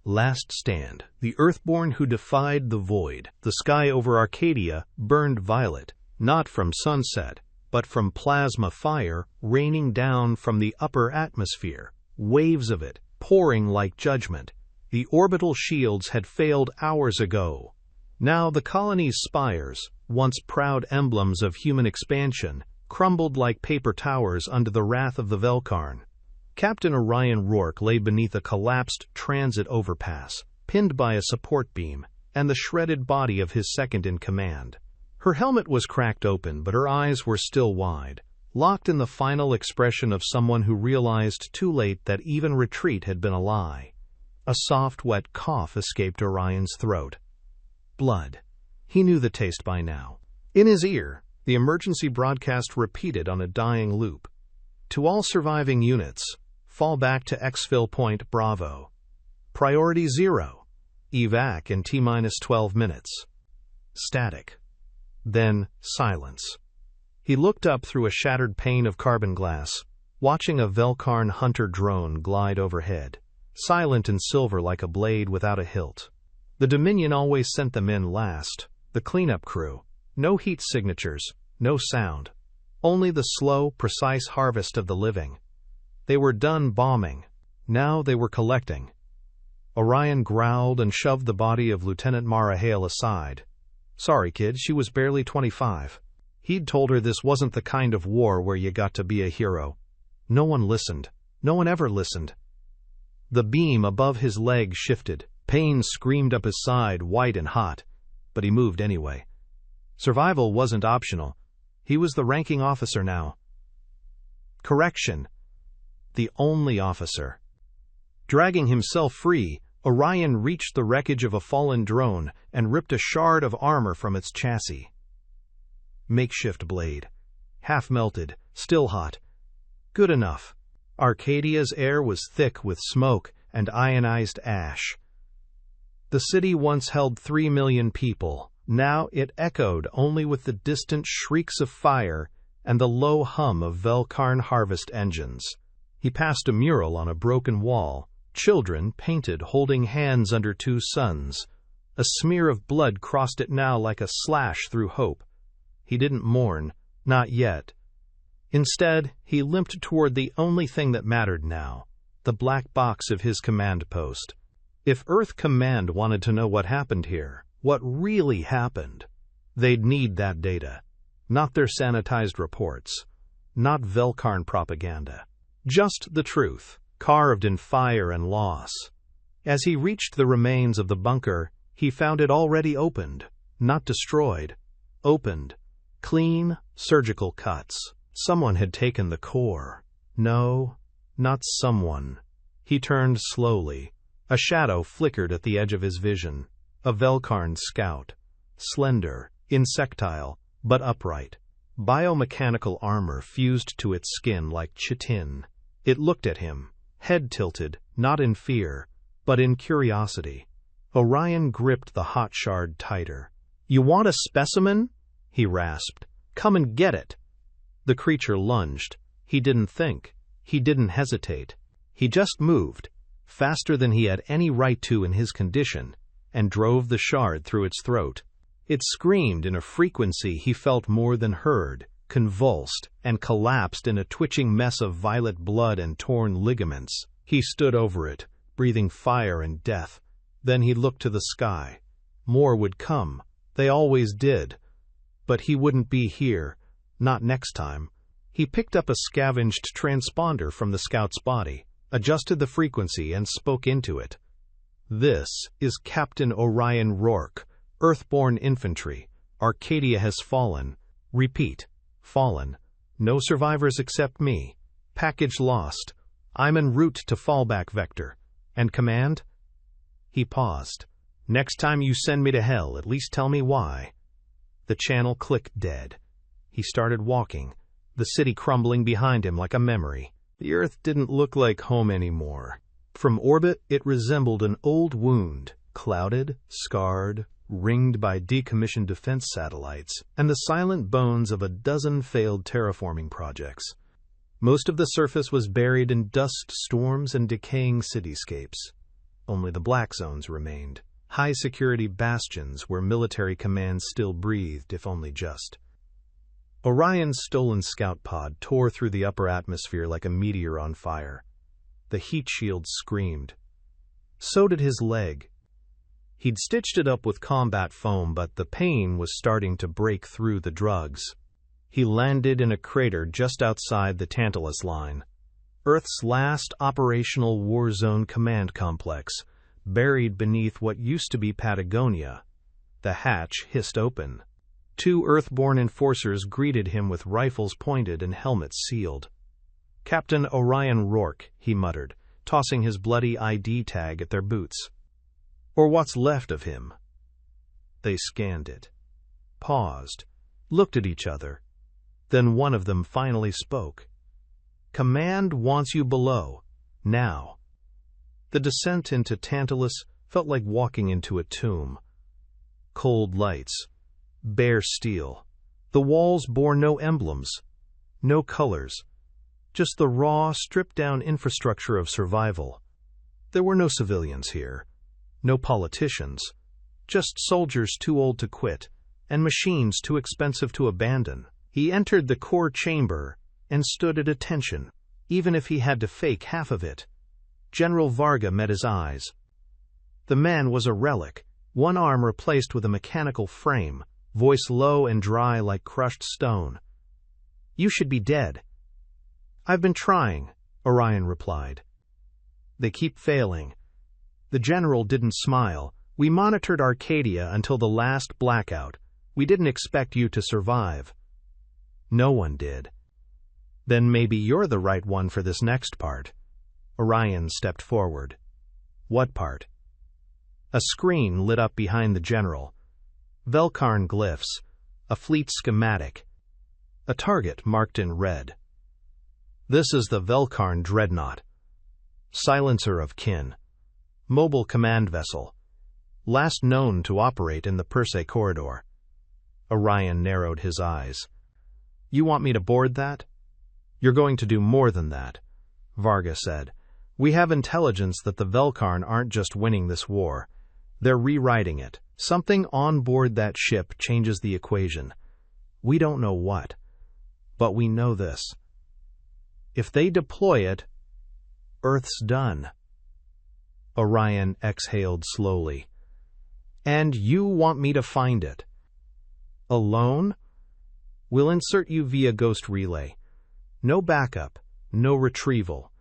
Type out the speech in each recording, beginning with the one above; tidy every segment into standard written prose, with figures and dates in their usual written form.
Last stand. The Earthborn who defied the void. The sky over Arcadia burned violet, not from sunset, but from plasma fire raining down from the upper atmosphere, waves of it pouring like judgment. The orbital shields had failed hours ago. Now the colony's spires, once proud emblems of human expansion, crumbled like paper towers under the wrath of the Velkarn. Captain Orion Rourke lay beneath a collapsed transit overpass, pinned by a support beam, and the shredded body of his second-in-command. Her helmet was cracked open, but her eyes were still wide, locked in the final expression of someone who realized too late that even retreat had been a lie. A soft, wet cough escaped Orion's throat. Blood. He knew the taste by now. In his ear, the emergency broadcast repeated on a dying loop. To all surviving units, fall back to exfil point Bravo. Priority 0. Evac in T-12 minutes. Static. Then silence. He looked up through a shattered pane of carbon glass, watching a Velkarn hunter drone glide overhead, silent and silver like a blade without a hilt. The Dominion always sent them in last, the cleanup crew. No heat signatures, no sound. Only the slow, precise harvest of the living. They were done bombing. Now they were collecting. Orion growled and shoved the body of Lieutenant Mara Hale aside. Sorry, kid, she was barely 25. He'd told her this wasn't the kind of war where you got to be a hero. No one listened. No one ever listened. The beam above his leg shifted. Pain screamed up his side, white and hot. But he moved anyway. Survival wasn't optional. He was the ranking officer now. Correction. The only officer. Dragging himself free, Orion reached the wreckage of a fallen drone and ripped a shard of armor from its chassis. Makeshift blade. Half melted, still hot. Good enough. Arcadia's air was thick with smoke and ionized ash. The city once held 3 million people. Now it echoed only with the distant shrieks of fire and the low hum of Velkarn harvest engines. He passed a mural on a broken wall, children painted holding hands under two suns. A smear of blood crossed it now like a slash through hope. He didn't mourn, not yet. Instead, he limped toward the only thing that mattered now, the black box of his command post. If Earth Command wanted to know what happened here, what really happened, they'd need that data. Not their sanitized reports. Not Velkarn propaganda. Just the truth, carved in fire and loss. As he reached the remains of the bunker, he found it already opened, not destroyed. Opened. Clean, surgical cuts. Someone had taken the core. No, not someone. He turned slowly. A shadow flickered at the edge of his vision. A Velkarn scout. Slender, insectile, but upright. Biomechanical armor fused to its skin like chitin. It looked at him, head tilted, not in fear, but in curiosity. Orion gripped the hot shard tighter. "You want a specimen?" he rasped. "Come and get it." The creature lunged. He didn't think. He didn't hesitate. He just moved, faster than he had any right to in his condition, and drove the shard through its throat. It screamed in a frequency he felt more than heard, convulsed, and collapsed in a twitching mess of violet blood and torn ligaments. He stood over it, breathing fire and death. Then he looked to the sky. More would come. They always did. But he wouldn't be here. Not next time. He picked up a scavenged transponder from the scout's body, adjusted the frequency, and spoke into it. "This is Captain Orion Rourke, Earthborn Infantry. Arcadia has fallen. Repeat, fallen. No survivors except me. Package lost. I'm en route to fallback vector. And command?" He paused. "Next time you send me to hell, at least tell me why." The channel clicked dead. He started walking, the city crumbling behind him like a memory. The Earth didn't look like home anymore. From orbit, it resembled an old wound, clouded, scarred, ringed by decommissioned defense satellites, and the silent bones of a dozen failed terraforming projects. Most of the surface was buried in dust storms and decaying cityscapes. Only the black zones remained, high-security bastions where military commands still breathed, if only just. Orion's stolen scout pod tore through the upper atmosphere like a meteor on fire. The heat shield screamed. So did his leg. He'd stitched it up with combat foam, but the pain was starting to break through the drugs. He landed in a crater just outside the Tantalus line, Earth's last operational war zone command complex, buried beneath what used to be Patagonia. The hatch hissed open. 2 Earthborn enforcers greeted him with rifles pointed and helmets sealed. "Captain Orion Rourke," he muttered, tossing his bloody ID tag at their boots. "Or what's left of him." They scanned it, paused, looked at each other. Then one of them finally spoke. "Command wants you below, now." The descent into Tantalus felt like walking into a tomb. Cold lights, bare steel. The walls bore no emblems, no colors, just the raw, stripped-down infrastructure of survival. There were no civilians here, no politicians, just soldiers too old to quit, and machines too expensive to abandon. He entered the core chamber and stood at attention, even if he had to fake half of it. General Varga met his eyes. The man was a relic, one arm replaced with a mechanical frame, voice low and dry like crushed stone. "You should be dead." "I've been trying," Orion replied. "They keep failing." The general didn't smile. "We monitored Arcadia until the last blackout. We didn't expect you to survive." "No one did." "Then maybe you're the right one for this next part." Orion stepped forward. "What part?" A screen lit up behind the general. Velkarn glyphs, a fleet schematic, a target marked in red. "This is the Velkarn Dreadnought. Silencer of kin. Mobile command vessel. Last known to operate in the Persei corridor." Orion narrowed his eyes. "You want me to board that?" "You're going to do more than that," Varga said. "We have intelligence that the Velkarn aren't just winning this war. They're rewriting it. Something on board that ship changes the equation. We don't know what, but we know this. If they deploy it, Earth's done." Orion exhaled slowly. "And you want me to find it?" "Alone? We'll insert you via ghost relay. No backup, no retrieval.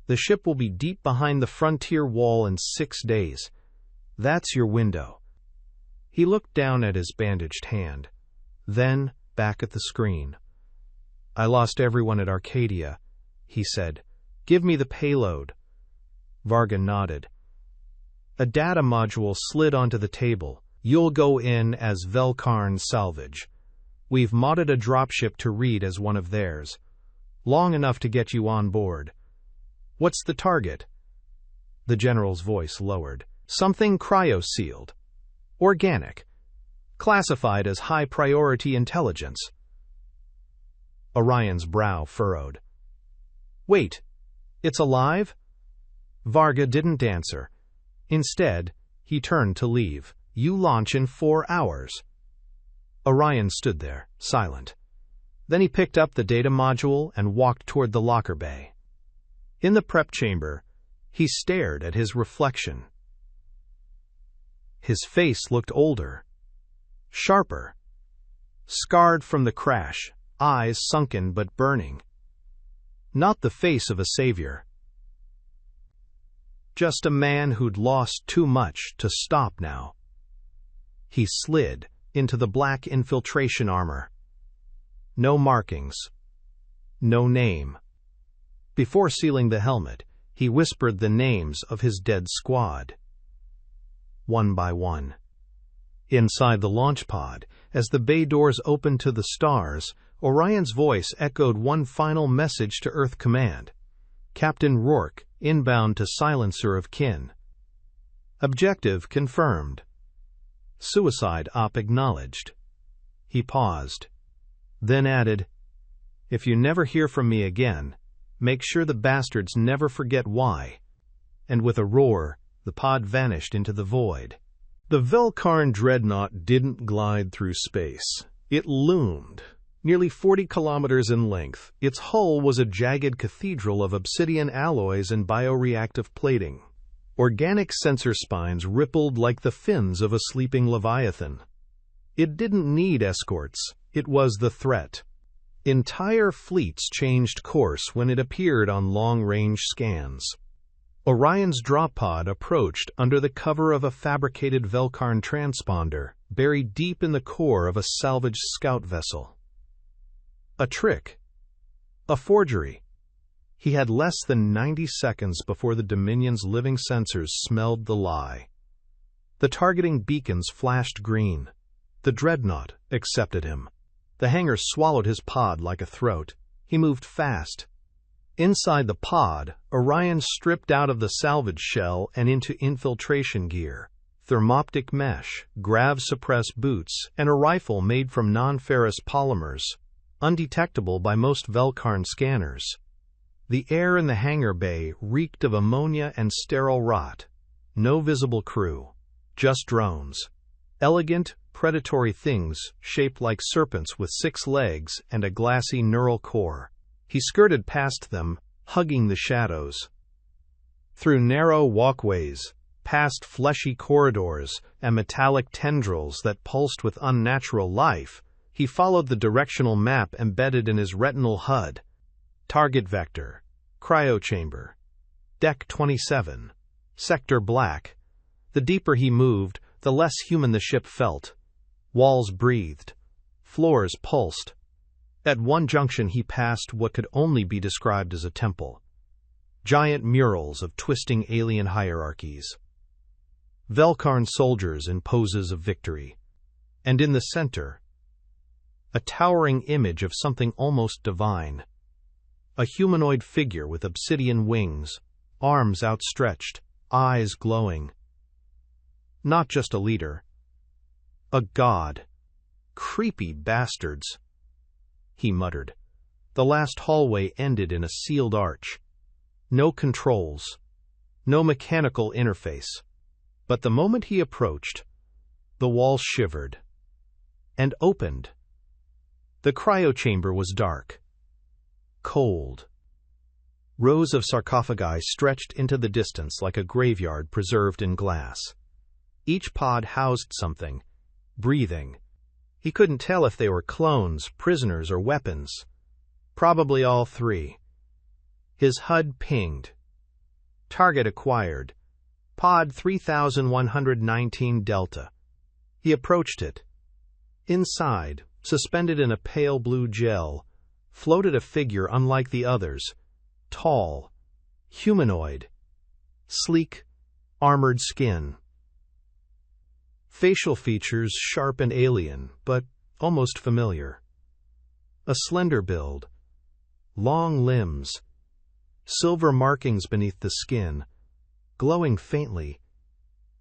The ship will be deep behind the frontier wall in 6 days. That's your window." He looked down at his bandaged hand, then back at the screen. "I lost everyone at Arcadia," he said. "Give me the payload." Varga nodded. A data module slid onto the table. "You'll go in as Velkarn salvage. We've modded a dropship to read as one of theirs. Long enough to get you on board." "What's the target?" The general's voice lowered. "Something cryo-sealed. Organic. Classified as high-priority intelligence." Orion's brow furrowed. "Wait, it's alive?" Varga didn't answer. Instead, he turned to leave. "You launch in 4 hours." Orion stood there, silent. Then he picked up the data module and walked toward the locker bay. In the prep chamber, he stared at his reflection. His face looked older, sharper, scarred from the crash, eyes sunken but burning. Not the face of a savior. Just a man who'd lost too much to stop now. He slid into the black infiltration armor. No markings. No name. Before sealing the helmet, he whispered the names of his dead squad. One by one. Inside the launch pod, as the bay doors opened to the stars, Orion's voice echoed one final message to Earth Command. "Captain Rourke, inbound to Silencer of kin." Objective confirmed. Suicide op acknowledged. He paused, then added, "If you never hear from me again, make sure the bastards never forget why." And with a roar, The pod vanished into the void. The Velkarn dreadnought didn't glide through space. It loomed. Nearly 40 kilometers in length, its hull was a jagged cathedral of obsidian alloys and bioreactive plating. Organic sensor spines rippled like the fins of a sleeping leviathan. It didn't need escorts. It was the threat. Entire fleets changed course when it appeared on long-range scans. Orion's drop pod approached under the cover of a fabricated Velkarn transponder, buried deep in the core of a salvaged scout vessel. A trick. A forgery. He had less than 90 seconds before the Dominion's living sensors smelled the lie. The targeting beacons flashed green. The dreadnought accepted him. The hangar swallowed his pod like a throat. He moved fast. Inside the pod, Orion stripped out of the salvage shell and into infiltration gear, thermoptic mesh, grav-suppress boots, and a rifle made from non-ferrous polymers, undetectable by most Velkarn scanners. The air in the hangar bay reeked of ammonia and sterile rot. No visible crew, just drones. Elegant, predatory things shaped like serpents with 6 legs and a glassy neural core. He skirted past them, hugging the shadows. Through narrow walkways, past fleshy corridors and metallic tendrils that pulsed with unnatural life, he followed the directional map embedded in his retinal HUD. Target vector, cryochamber, Deck 27, Sector Black. The deeper he moved, the less human the ship felt. Walls breathed. Floors pulsed. At one junction he passed what could only be described as a temple. Giant murals of twisting alien hierarchies. Velkarn soldiers in poses of victory. And in the center, a towering image of something almost divine. A humanoid figure with obsidian wings, arms outstretched, eyes glowing. Not just a leader. A god. Creepy bastards. He muttered. The last hallway ended in a sealed arch. No controls. No mechanical interface. But the moment he approached, the wall shivered. And opened. The cryochamber was dark. Cold. Rows of sarcophagi stretched into the distance like a graveyard preserved in glass. Each pod housed something, breathing. He couldn't tell if they were clones, prisoners, or weapons. Probably all 3. His HUD pinged. Target acquired. Pod 3119 Delta. He approached it. Inside, suspended in a pale blue gel, floated a figure unlike the others. Tall. Humanoid. Sleek. Armored skin. Facial features sharp and alien, but almost familiar. A slender build. Long limbs. Silver markings beneath the skin, glowing faintly.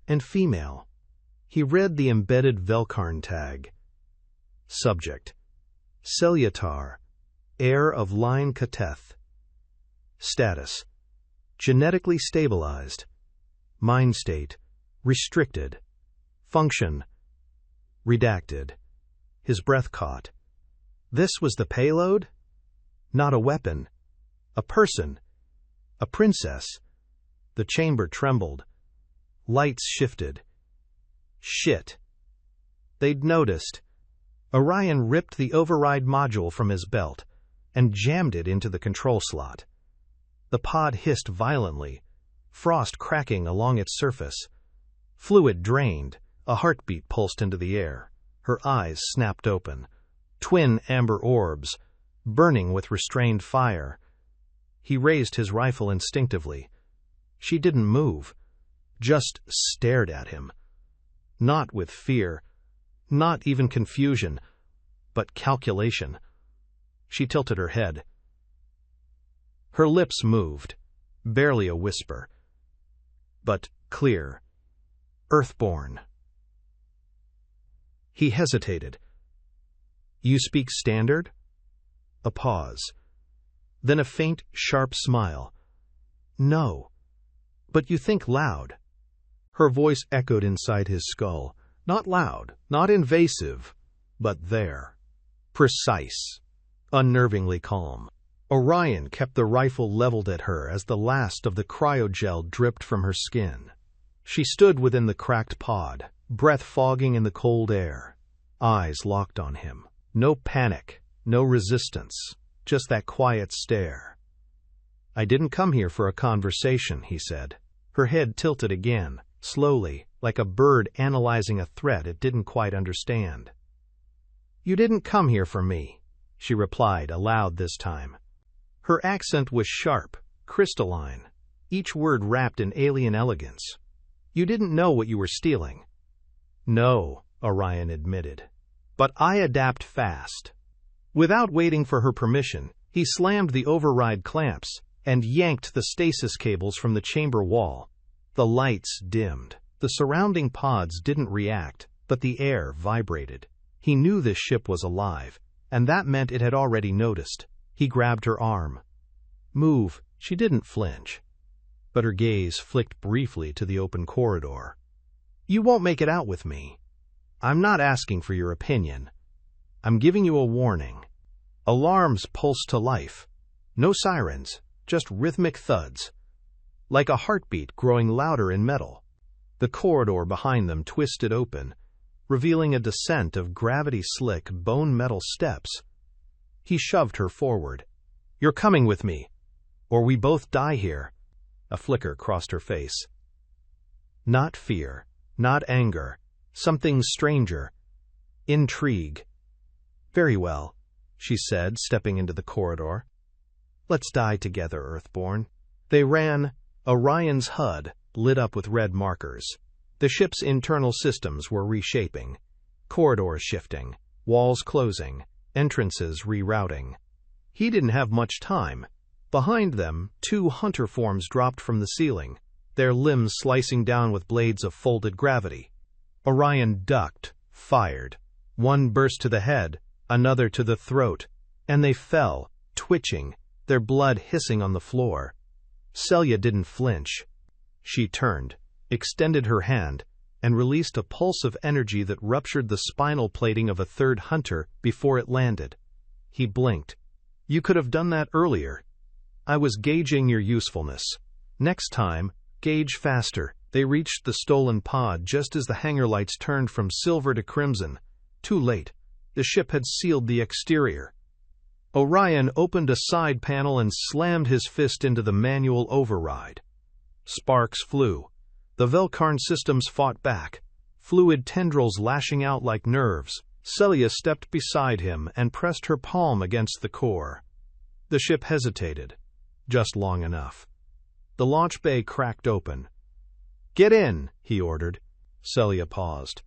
And female. He read the embedded Velkarn tag. Subject: Celyatar, heir of line Kateth. Status: genetically stabilized. Mind state: restricted. Function: redacted. His breath caught. This was the payload? Not a weapon. A person. A princess. The chamber trembled. Lights shifted. Shit. They'd noticed. Orion ripped the override module from his belt and jammed it into the control slot. The pod hissed violently, frost cracking along its surface. Fluid drained. A heartbeat pulsed into the air. Her eyes snapped open. Twin amber orbs, burning with restrained fire. He raised his rifle instinctively. She didn't move, just stared at him. Not with fear, not even confusion, but calculation. She tilted her head. Her lips moved, barely a whisper, but clear. Earthborn. He hesitated. You speak standard? A pause. Then a faint, sharp smile. No. But you think loud. Her voice echoed inside his skull, not loud, not invasive, but there. Precise. Unnervingly calm. Orion kept the rifle leveled at her as the last of the cryogel dripped from her skin. She stood within the cracked pod, breath fogging in the cold air, eyes locked on him. No panic, no resistance, just that quiet stare. "I didn't come here for a conversation," he said. Her head tilted again, slowly, like a bird analyzing a threat it didn't quite understand. "You didn't come here for me," she replied, aloud this time. Her accent was sharp, crystalline, each word wrapped in alien elegance. "You didn't know what you were stealing." "No," Orion admitted. "But I adapt fast." Without waiting for her permission, he slammed the override clamps and yanked the stasis cables from the chamber wall. The lights dimmed. The surrounding pods didn't react, but the air vibrated. He knew this ship was alive, and that meant it had already noticed. He grabbed her arm. "Move." She didn't flinch, but her gaze flicked briefly to the open corridor. "You won't make it out with me. I'm not asking for your opinion. I'm giving you a warning." Alarms pulsed to life. No sirens, just rhythmic thuds, like a heartbeat growing louder in metal. The corridor behind them twisted open, revealing a descent of gravity-slick bone metal steps. He shoved her forward. "You're coming with me, or we both die here." A flicker crossed her face. Not fear, not anger, something stranger. Intrigue. "Very well," she said, stepping into the corridor. "Let's die together, Earthborn." They ran. Orion's HUD lit up with red markers. The ship's internal systems were reshaping. Corridors shifting, walls closing, entrances rerouting. He didn't have much time. Behind them, 2 hunter forms dropped from the ceiling, their limbs slicing down with blades of folded gravity. Orion ducked, fired. One burst to the head, another to the throat, and they fell, twitching, their blood hissing on the floor. Celia didn't flinch. She turned, extended her hand, and released a pulse of energy that ruptured the spinal plating of a third hunter before it landed. He blinked. "You could have done that earlier. I was gauging your usefulness. Next time, gauge faster." They reached the stolen pod just as the hangar lights turned from silver to crimson. Too late. The ship had sealed the exterior. Orion opened a side panel and slammed his fist into the manual override. Sparks flew. The Velkarn systems fought back, fluid tendrils lashing out like nerves. Celia stepped beside him and pressed her palm against the core. The ship hesitated, just long enough. The launch bay cracked open. "Get in," he ordered. Celia paused.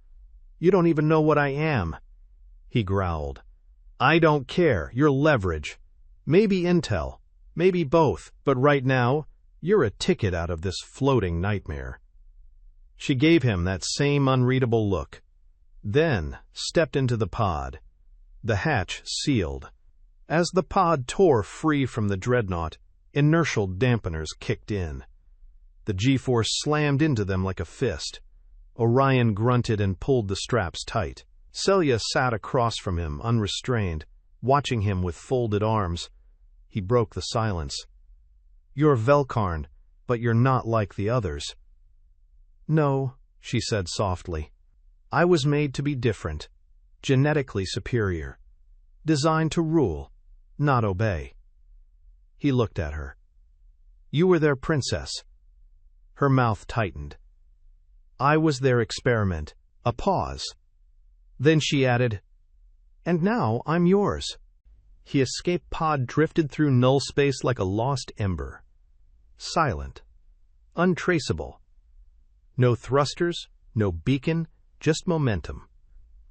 "You don't even know what I am." He growled. "I don't care. You're leverage. Maybe intel, maybe both, but right now, you're a ticket out of this floating nightmare." She gave him that same unreadable look, then stepped into the pod. The hatch sealed. As the pod tore free from the dreadnought, inertial dampeners kicked in. The G-force slammed into them like a fist. Orion grunted and pulled the straps tight. Celia sat across from him, unrestrained, watching him with folded arms. He broke the silence. "You're Velkarn, but you're not like the others." "No," she said softly. "I was made to be different, genetically superior, designed to rule, not obey." He looked at her. "You were their princess." Her mouth tightened. "I was their experiment." A pause. Then she added, "And now I'm yours." He escape pod drifted through null space like a lost ember. Silent. Untraceable. No thrusters, no beacon, just momentum.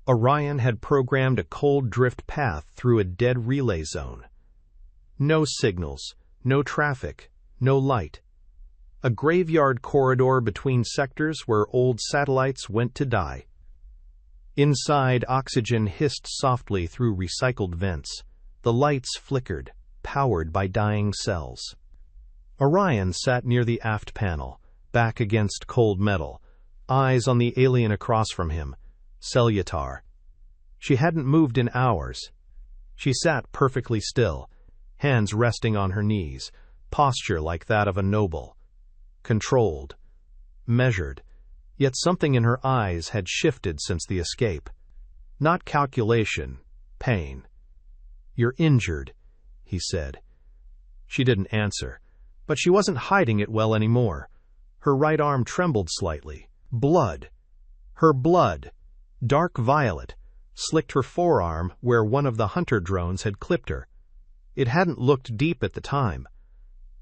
Orion had programmed a cold drift path through a dead relay zone. No signals, no traffic, no light. A graveyard corridor between sectors where old satellites went to die. Inside, oxygen hissed softly through recycled vents. The lights flickered, powered by dying cells. Orion sat near the aft panel, back against cold metal, eyes on the alien across from him, Cellular. She hadn't moved in hours. She sat perfectly still, hands resting on her knees, posture like that of a noble. Controlled, measured, yet something in her eyes had shifted since the escape. Not calculation, pain. "You're injured," he said. She didn't answer, but she wasn't hiding it well anymore. Her right arm trembled slightly. Blood. Her blood, dark violet, slicked her forearm where one of the hunter drones had clipped her. It hadn't looked deep at the time.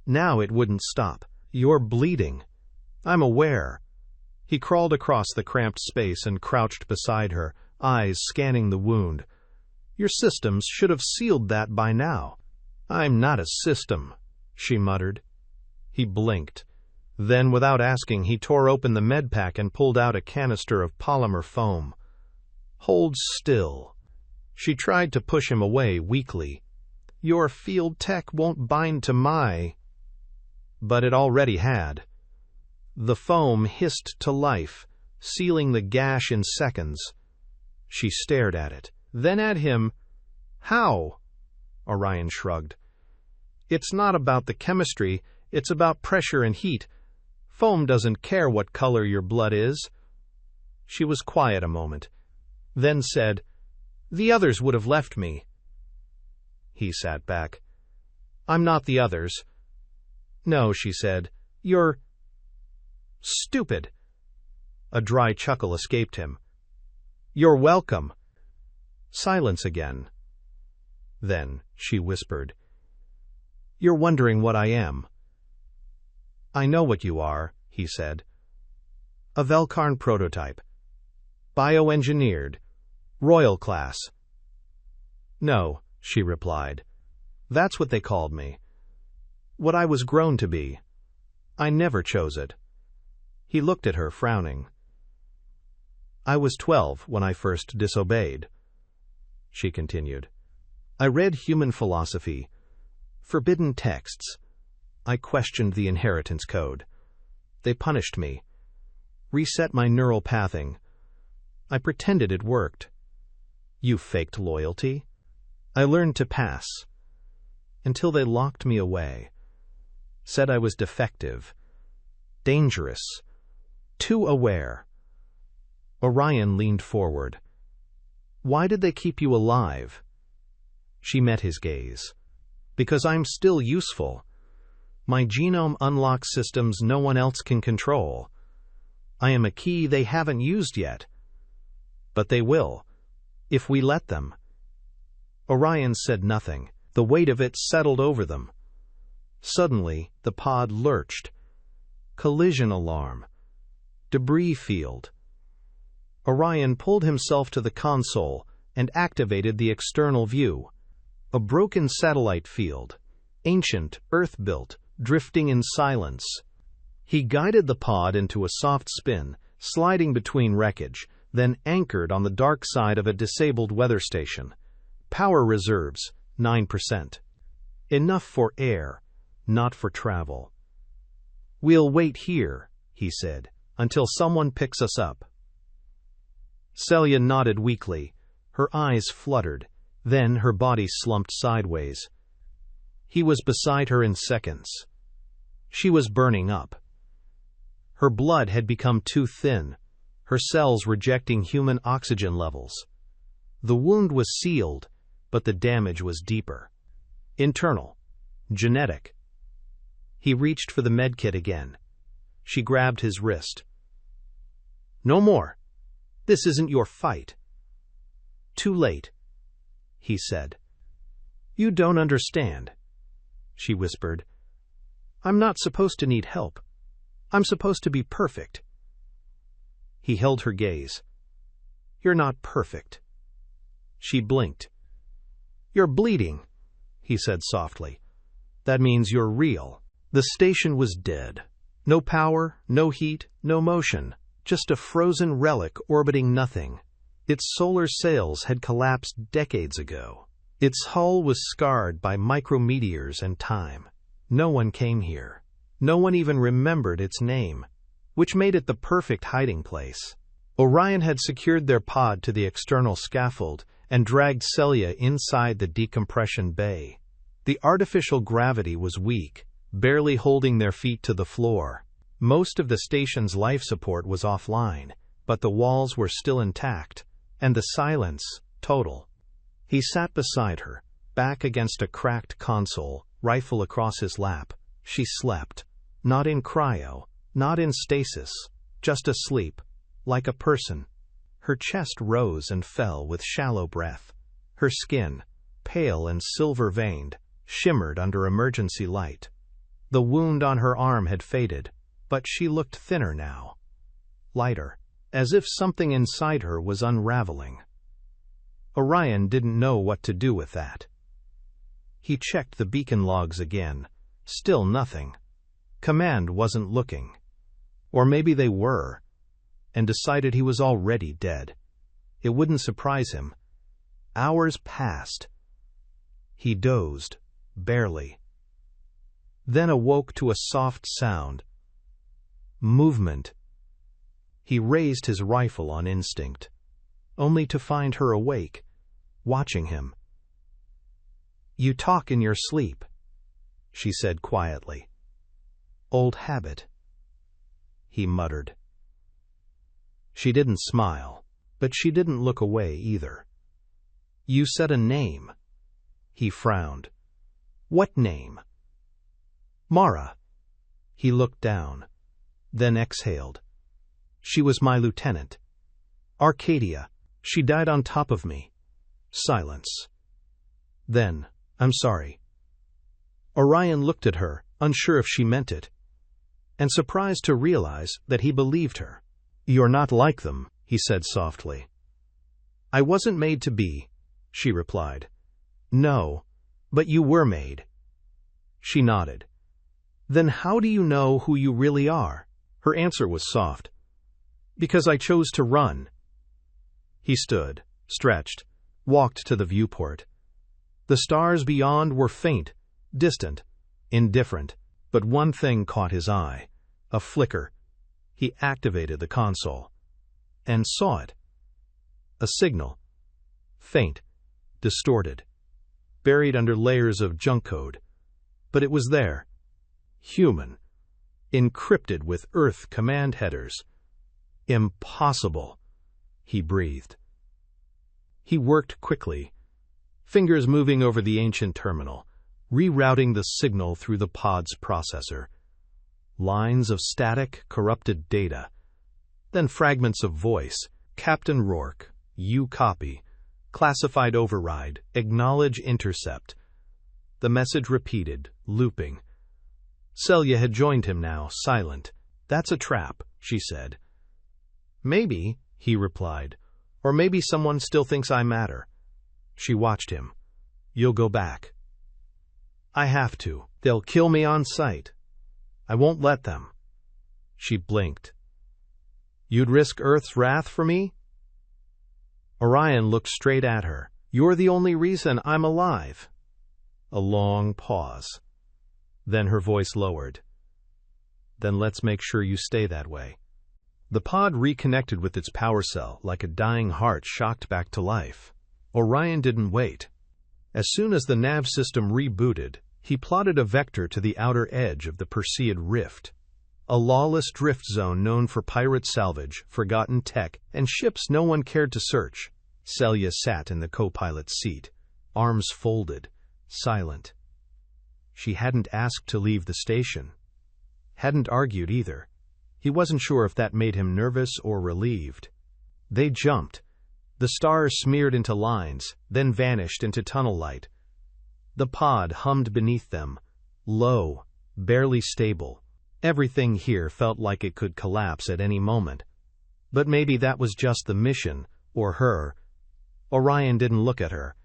Now it wouldn't stop. "You're bleeding." "I'm aware." He crawled across the cramped space and crouched beside her, eyes scanning the wound. "Your systems should have sealed that by now." "I'm not a system," she muttered. He blinked. Then, without asking, he tore open the med pack and pulled out a canister of polymer foam. "Hold still." She tried to push him away weakly. "Your field tech won't bind to my—" But it already had. The foam hissed to life, sealing the gash in seconds. She stared at it, then at him. "How?" Orion shrugged. "It's not about the chemistry, it's about pressure and heat. Foam doesn't care what color your blood is." She was quiet a moment, then said, "The others would have left me." He sat back. "I'm not the others." "No," she said. "You're stupid." A dry chuckle escaped him. "You're welcome." Silence again. Then she whispered, "You're wondering what I am." "I know what you are," he said. "A Velkarn prototype. Bioengineered. Royal class." "No," she replied. "That's what they called me. What I was grown to be. I never chose it." He looked at her, frowning. "I was 12 when I first disobeyed," she continued. "I read human philosophy, forbidden texts. I questioned the inheritance code. They punished me, reset my neural pathing. I pretended it worked. You faked loyalty. I learned to pass. Until they locked me away. Said I was defective, dangerous, too aware." Orion leaned forward. "Why did they keep you alive?" She met his gaze. "Because I'm still useful. My genome unlocks systems no one else can control. I am a key they haven't used yet. But they will, if we let them." Orion said nothing. The weight of it settled over them. Suddenly, the pod lurched. Collision alarm. Debris field. Orion pulled himself to the console and activated the external view. A broken satellite field. Ancient, Earth-built, drifting in silence. He guided the pod into a soft spin, sliding between wreckage, then anchored on the dark side of a disabled weather station. Power reserves, 9%. Enough for air, not for travel. "We'll wait here," he said, "until someone picks us up." Celia nodded weakly. Her eyes fluttered. Then her body slumped sideways. He was beside her in seconds. She was burning up. Her blood had become too thin, her cells rejecting human oxygen levels. The wound was sealed, but the damage was deeper. Internal. Genetic. He reached for the medkit again. She grabbed his wrist. "No more. This isn't your fight." "Too late," he said. "You don't understand," she whispered. "I'm not supposed to need help. I'm supposed to be perfect." He held her gaze. "You're not perfect." She blinked. "You're bleeding," he said softly. "That means you're real." The station was dead. No power, no heat, no motion. Just a frozen relic orbiting nothing. Its solar sails had collapsed decades ago. Its hull was scarred by micrometeors and time. No one came here. No one even remembered its name. which made it the perfect hiding place. Orion had secured their pod to the external scaffold and dragged Celia inside the decompression bay. The artificial gravity was weak, barely holding their feet to the floor. Most of the station's life support was offline, but the walls were still intact, and the silence total. He sat beside her, back against a cracked console, rifle across his lap. She slept. Not in cryo, not in stasis, just asleep, like a person. Her chest rose and fell with shallow breath. Her skin, pale and silver-veined, shimmered under emergency light. The wound on her arm had faded, but she looked thinner now. Lighter, as if something inside her was unraveling. Orion didn't know what to do with that. He checked the beacon logs again. Still nothing. Command wasn't looking. Or maybe they were, and decided he was already dead. It wouldn't surprise him. Hours passed. He dozed, barely. Then awoke to a soft sound. Movement. He raised his rifle on instinct, only to find her awake, watching him. "You talk in your sleep," she said quietly. "Old habit," he muttered. She didn't smile, but she didn't look away either. "You said a name." He frowned. "What name?" "Mara." He looked down, then exhaled. "She was my lieutenant. Arcadia. She died on top of me." Silence. Then, "I'm sorry." Orion looked at her, unsure if she meant it, and surprised to realize that he believed her. "You're not like them," he said softly. "I wasn't made to be," she replied. "No, but you were made." She nodded. "Then how do you know who you really are?" Her answer was soft. "Because I chose to run." He stood, stretched, walked to the viewport. The stars beyond were faint, distant, indifferent, but one thing caught his eye. A flicker. He activated the console. And saw it. A signal. Faint, distorted, buried under layers of junk code. But it was there. Human. Encrypted with Earth command headers. "Impossible," he breathed. He worked quickly, fingers moving over the ancient terminal, rerouting the signal through the pod's processor. Lines of static, corrupted data. Then fragments of voice. "Captain Rourke, you copy. Classified override. Acknowledge intercept." The message repeated, looping. Celia had joined him now, silent. "That's a trap," she said. "Maybe," he replied. "Or maybe someone still thinks I matter." She watched him. "You'll go back." "I have to. They'll kill me on sight. I won't let them." She blinked. "You'd risk Earth's wrath for me?" Orion looked straight at her. "You're the only reason I'm alive." A long pause. Then her voice lowered. "Then let's make sure you stay that way." The pod reconnected with its power cell like a dying heart shocked back to life. Orion didn't wait. As soon as the nav system rebooted, he plotted a vector to the outer edge of the Perseid Rift, a lawless drift zone known for pirate salvage, forgotten tech, and ships no one cared to search. Celia sat in the co-pilot's seat, arms folded, silent. She hadn't asked to leave the station. Hadn't argued either. He wasn't sure if that made him nervous or relieved. They jumped. The stars smeared into lines, then vanished into tunnel light. The pod hummed beneath them, low, barely stable. Everything here felt like it could collapse at any moment. But maybe that was just the mission, or her. Orion didn't look at her.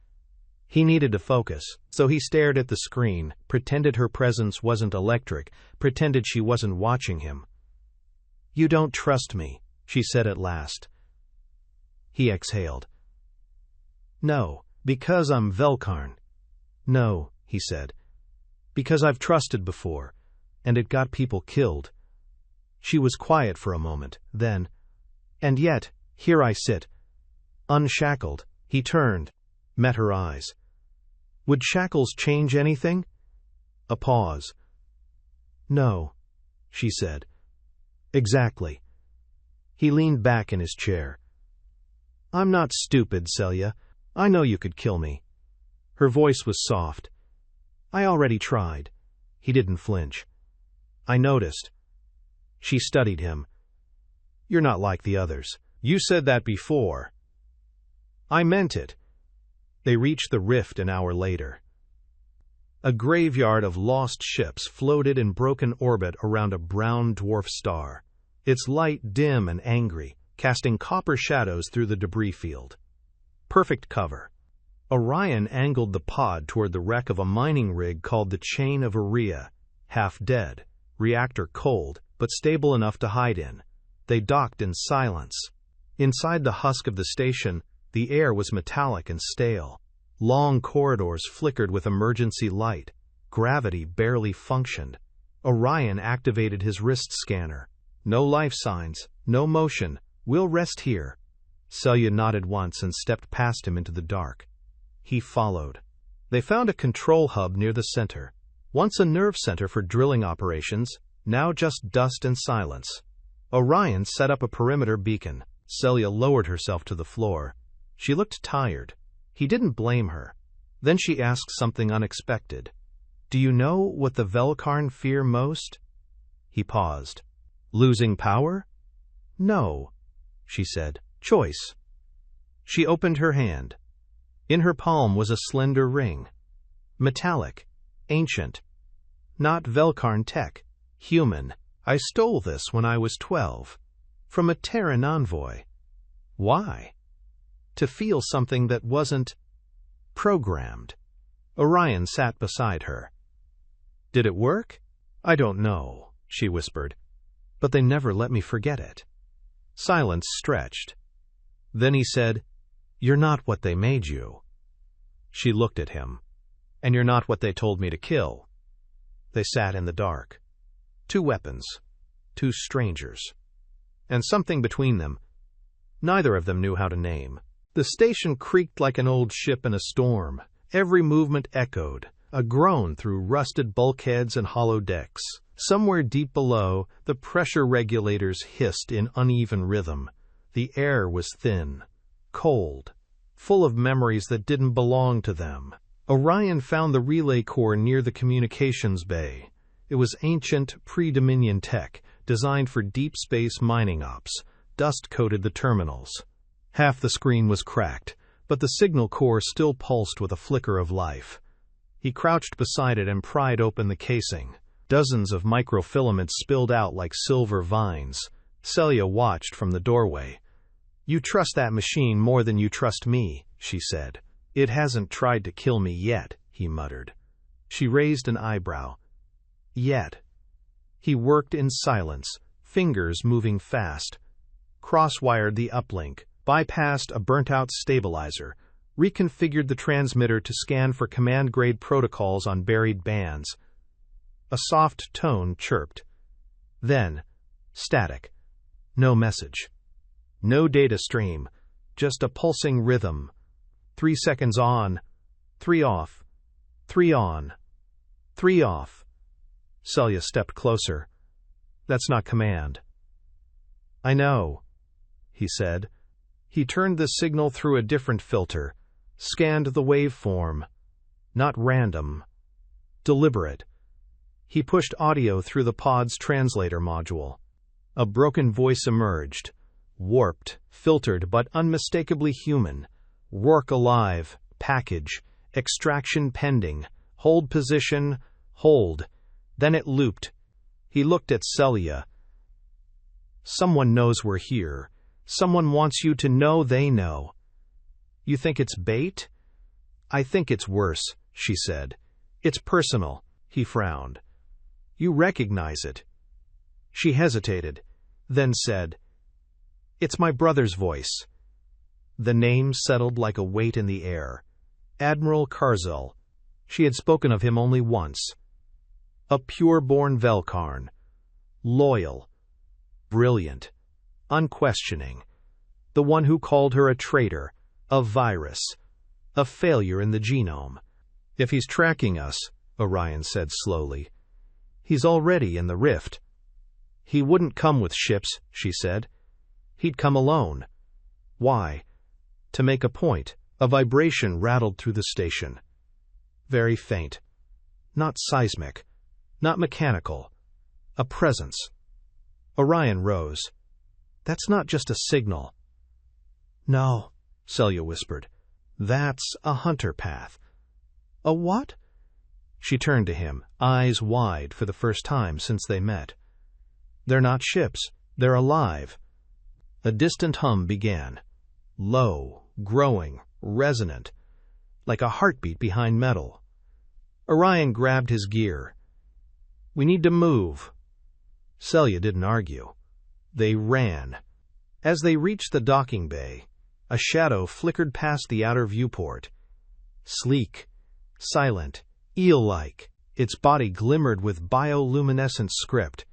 He needed to focus, so he stared at the screen, pretended her presence wasn't electric, pretended she wasn't watching him. "You don't trust me," she said at last. He exhaled. "No, because I'm Velkarn." "No," he said, "because I've trusted before, and it got people killed." She was quiet for a moment, then, "And yet, here I sit, unshackled." He turned, met her eyes. "Would shackles change anything?" A pause. "No," she said. "Exactly." He leaned back in his chair. "I'm not stupid, Celia. I know you could kill me." Her voice was soft. "I already tried." He didn't flinch. "I noticed." She studied him. "You're not like the others." "You said that before." "I meant it." They reached the rift an hour later. A graveyard of lost ships floated in broken orbit around a brown dwarf star, its light dim and angry, casting copper shadows through the debris field. Perfect cover. Orion angled the pod toward the wreck of a mining rig called the Chain of Urea, half dead, reactor cold, but stable enough to hide in. They docked in silence. Inside the husk of the station, the air was metallic and stale. Long corridors flickered with emergency light. Gravity barely functioned. Orion activated his wrist scanner. "No life signs, no motion. We'll rest here." Celia nodded once and stepped past him into the dark. He followed. They found a control hub near the center. Once a nerve center for drilling operations, now just dust and silence. Orion set up a perimeter beacon. Celia lowered herself to the floor. She looked tired. He didn't blame her. Then she asked something unexpected. "Do you know what the Velkarn fear most?" He paused. "Losing power?" "No," she said. "Choice." She opened her hand. In her palm was a slender ring. Metallic. Ancient. Not Velkarn tech. Human. "I stole this when I was 12. From a Terran envoy." "Why?" "To feel something that wasn't programmed." Orion sat beside her. "Did it work?" "I don't know," she whispered. "But they never let me forget it." Silence stretched. Then he said, "You're not what they made you." She looked at him. "And you're not what they told me to kill." They sat in the dark. Two weapons. Two strangers. And something between them. Neither of them knew how to name. The station creaked like an old ship in a storm. Every movement echoed, a groan through rusted bulkheads and hollow decks. Somewhere deep below, the pressure regulators hissed in uneven rhythm. The air was thin, cold, full of memories that didn't belong to them. Orion found the relay core near the communications bay. It was ancient, pre-Dominion tech, designed for deep space mining ops. Dust coated the terminals. Half the screen was cracked, but the signal core still pulsed with a flicker of life. He crouched beside it and pried open the casing. Dozens of microfilaments spilled out like silver vines. Celia watched from the doorway. "You trust that machine more than you trust me," she said. "It hasn't tried to kill me yet," he muttered. She raised an eyebrow. "Yet." He worked in silence, fingers moving fast. Cross-wired the uplink, bypassed a burnt-out stabilizer, reconfigured the transmitter to scan for command-grade protocols on buried bands. A soft tone chirped. Then, static. No message. No data stream. Just a pulsing rhythm. 3 seconds on. 3 off. 3 on. 3 off. Celia stepped closer. "That's not command." "I know," he said. He turned the signal through a different filter, scanned the waveform. Not random. Deliberate. He pushed audio through the pod's translator module. A broken voice emerged. Warped, filtered, but unmistakably human. "Rourke alive. Package. Extraction pending. Hold position. Hold." Then it looped. He looked at Celia. "Someone knows we're here. Someone wants you to know they know." "You think it's bait?" "I think it's worse," she said. "It's personal." He frowned. "You recognize it." She hesitated, then said, "It's my brother's voice." The name settled like a weight in the air. Admiral Karzel. She had spoken of him only once. A pure-born Velkarn. Loyal. Brilliant. Unquestioning. The one who called her a traitor, a virus, a failure in the genome. If he's tracking us, Orion said slowly, he's already in the rift. He wouldn't come with ships, she said. He'd come alone. Why? To make a point. A vibration rattled through the station. Very faint. Not seismic. Not mechanical. A presence. Orion rose. That's not just a signal. No, Celia whispered. That's a hunter path. A what? She turned to him, eyes wide for the first time since they met. They're not ships. They're alive. A distant hum began. Low, growing, resonant, like a heartbeat behind metal. Orion grabbed his gear. We need to move. Celia didn't argue. They ran. As they reached the docking bay, a shadow flickered past the outer viewport. Sleek, silent, eel-like, its body glimmered with bioluminescent script,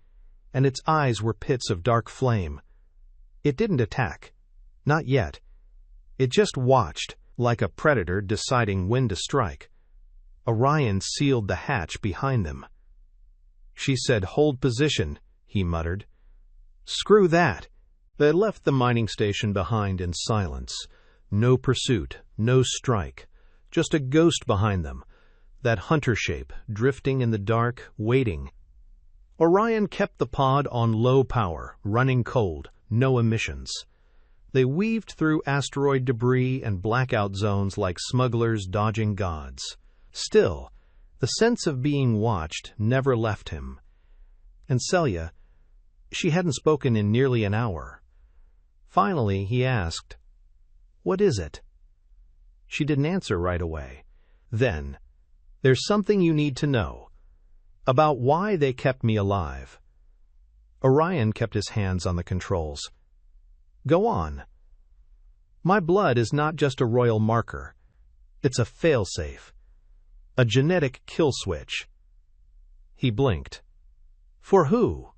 and its eyes were pits of dark flame. It didn't attack. Not yet. It just watched, like a predator deciding when to strike. Orion sealed the hatch behind them. She said, "Hold position," he muttered. "Screw that." They left the mining station behind in silence. No pursuit, no strike, just a ghost behind them, that hunter shape drifting in the dark, waiting. Orion kept the pod on low power, running cold, no emissions. They weaved through asteroid debris and blackout zones like smugglers dodging gods. Still, the sense of being watched never left him. And Celia, she hadn't spoken in nearly an hour. Finally, he asked, "What is it?" She didn't answer right away. Then, "There's something you need to know. About why they kept me alive." Orion kept his hands on the controls. "Go on." "My blood is not just a royal marker. It's a failsafe. A genetic kill switch." He blinked. "For who?"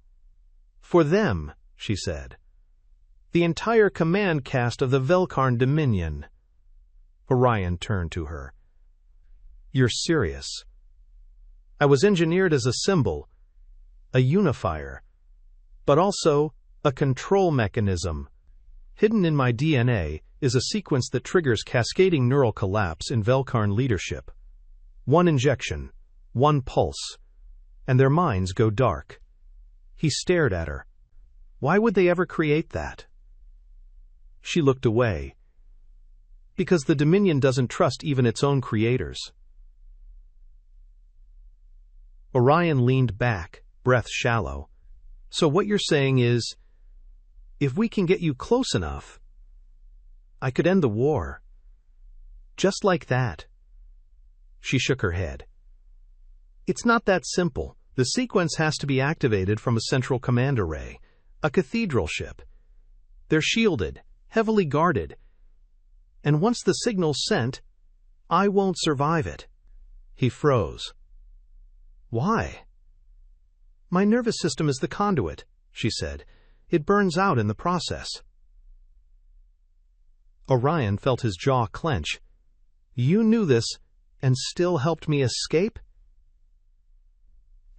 "For them," she said. "The entire command cast of the Velkarn Dominion." Orion turned to her. "You're serious?" "I was engineered as a symbol, a unifier, but also a control mechanism. Hidden in my DNA is a sequence that triggers cascading neural collapse in Velkarn leadership. One injection, one pulse, and their minds go dark." He stared at her. "Why would they ever create that?" She looked away. "Because the Dominion doesn't trust even its own creators." Orion leaned back, breath shallow. "So what you're saying is, if we can get you close enough, I could end the war. Just like that." She shook her head. "It's not that simple. The sequence has to be activated from a central command array, a cathedral ship. They're shielded, heavily guarded. And once the signal's sent, I won't survive it." He froze. "Why?" "My nervous system is the conduit," she said. "It burns out in the process." Orion felt his jaw clench. "You knew this and still helped me escape?"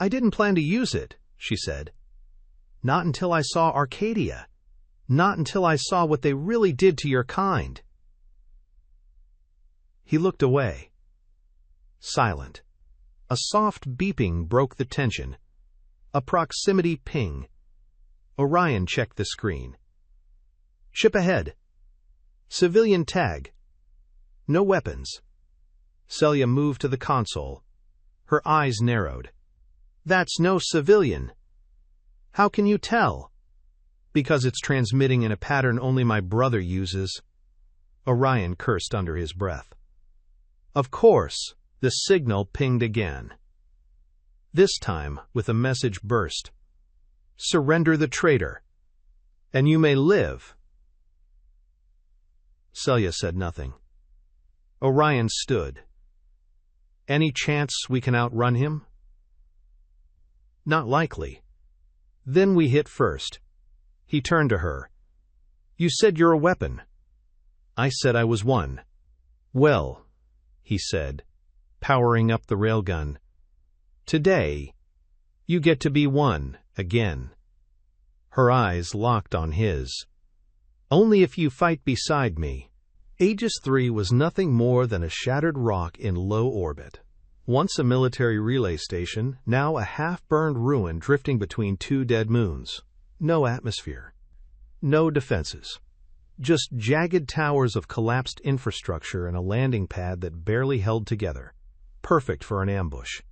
"I didn't plan to use it," she said. "Not until I saw Arcadia. Not until I saw what they really did to your kind." He looked away. Silent. A soft beeping broke the tension. A proximity ping. Orion checked the screen. "Ship ahead. Civilian tag. No weapons." Celia moved to the console. Her eyes narrowed. "That's no civilian." "How can you tell?" "Because it's transmitting in a pattern only my brother uses." Orion cursed under his breath. Of course, the signal pinged again. This time with a message burst. "Surrender the traitor, and you may live." Celia said nothing. Orion stood. "Any chance we can outrun him?" "Not likely. Then we hit first. He turned to her. "You said you're a weapon." "I said I was one." "Well," he said, powering up the railgun, "today, you get to be one again." Her eyes locked on his. "Only if you fight beside me." Aegis III was nothing more than a shattered rock in low orbit. Once a military relay station, now a half-burned ruin drifting between two dead moons. No atmosphere. No defenses. Just jagged towers of collapsed infrastructure and a landing pad that barely held together. Perfect for an ambush.